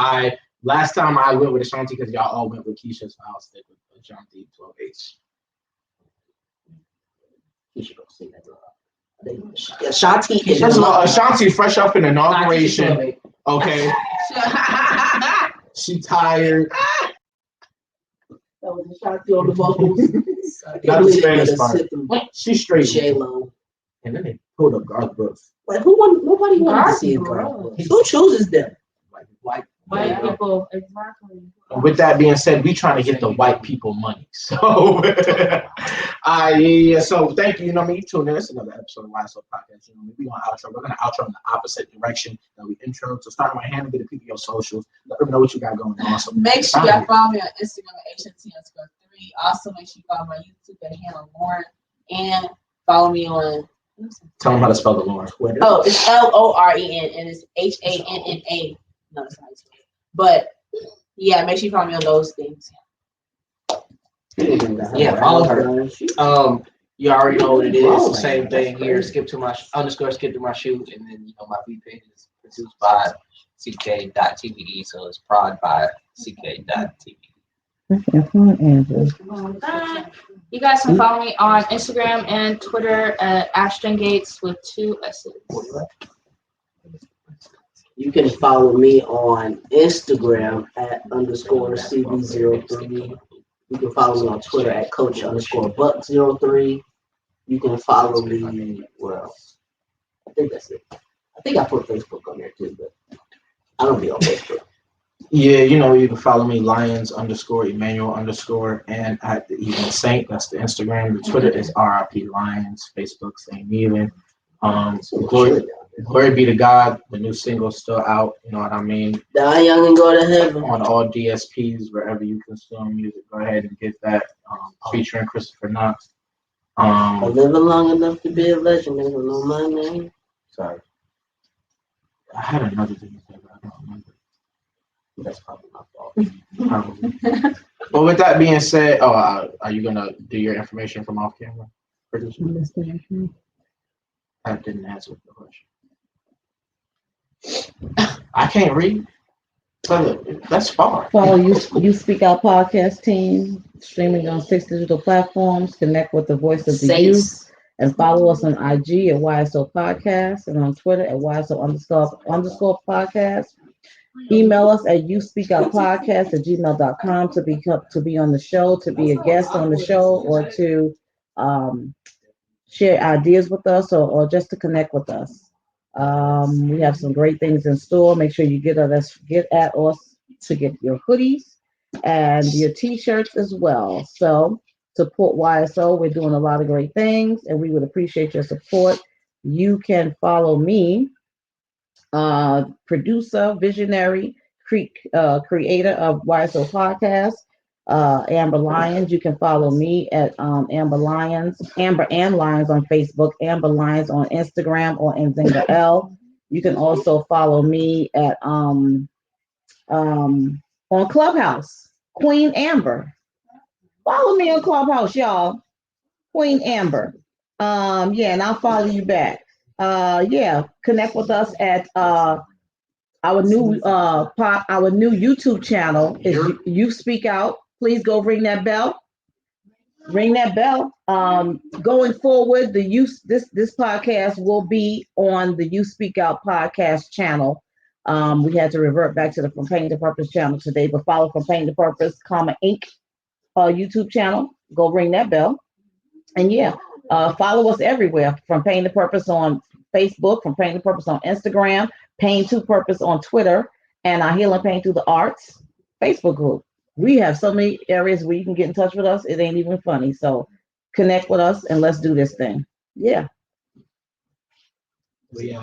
last time I went with Ashanti because y'all all went with Keisha, so I'll stick with Ashanti 12H. Keisha don't say that. Ashanti is First of all, Ashanti fresh up in inauguration. Okay, she tired. That was Ashanti on the vocals. Not the Spanish part. She's straight. J-Lo. And then they pulled up Garth Brooks. Like nobody wanted to see Garth Garth Brooks. Brooks. Who chooses them? Like White people, exactly. And with that being said, we trying to get the white people money. So, yeah. So thank you. You tune in. It's another episode of YSL Podcast. We gonna outro. We're gonna outro in the opposite direction that we intro. So start my hand and get the people your socials. Let them know what you got going on. So Make sure y'all follow me on Instagram at HNT_3. Also, make sure you follow my YouTube at Hannah Lauren and follow me on. tell them how to spell the Lauren. Twitter. Oh, it's LOREN and it's HANNA. No, it's not. But yeah, make sure you follow me on those things. Yeah, follow her. You already know what it is. Oh, Same man, thing that's here. crazy. Skip to my skip to my shoot, and then my V page is produced by CK.TVE, so it's prod by CK.TVE. You guys can follow me on Instagram and Twitter at Ashton Gates with 2 S's. You can follow me on Instagram at _CB03. You can follow me on Twitter at Coach_Buck03. You can follow me, well, I think that's it. I think I put Facebook on there too, but I don't be on Facebook. Yeah, you can follow me Lions_Emmanuel_ and at the Even Saint. That's the Instagram. The Twitter is RIP Lions. Facebook same even. Glory be to God. The new single's still out. You know what I mean? Die young and go to heaven. On all DSPs, wherever you consume music, go ahead and get that. Featuring Christopher Knox. I live long enough to be a legend. They don't know my name. Sorry. I had another thing to say, but I don't remember. That's probably my fault. Probably. But with that being said, are you gonna do your information from off camera? Producer? I didn't answer the question. I can't read. So that's far. Follow You Speak Out podcast team, streaming on 6 digital platforms. Connect with the voice of the youth, and follow us on IG at YSO Podcast and on Twitter at YSO__ podcast. Email us at youspeakoutpodcast@gmail.com to be on the show, to be a guest on the show, or to share ideas with us, or just to connect with us. We have some great things in store. Make sure you get at us to get your hoodies and your t-shirts as well. So support YSO. We're doing a lot of great things, and we would appreciate your support. You can follow me, producer, visionary, creator of YSO Podcast, Amber Lyons. You can follow me at Amber and Lyons on Facebook, Amber Lyons on Instagram, or Nzinga L. You can also follow me at on Clubhouse, Queen Amber. Follow me on Clubhouse, y'all. Queen Amber. And I'll follow you back. Connect with us at our new YouTube channel is You Speak Out. Please go ring that bell. Ring that bell. Going forward, this podcast will be on the You Speak Out podcast channel. We had to revert back to the From Pain to Purpose channel today, but follow From Pain to Purpose, Inc. YouTube channel. Go ring that bell. And follow us everywhere. From Pain to Purpose on Facebook, From Pain to Purpose on Instagram, Pain to Purpose on Twitter, and our Healing Pain Through the Arts Facebook group. We have so many areas where you can get in touch with us. It ain't even funny. So connect with us and let's do this thing. Yeah. We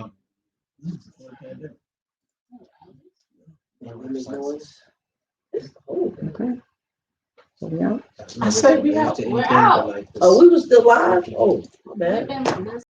Okay. So we out. I said we out. We're out. Oh, we was still live? Oh, my bad. We've been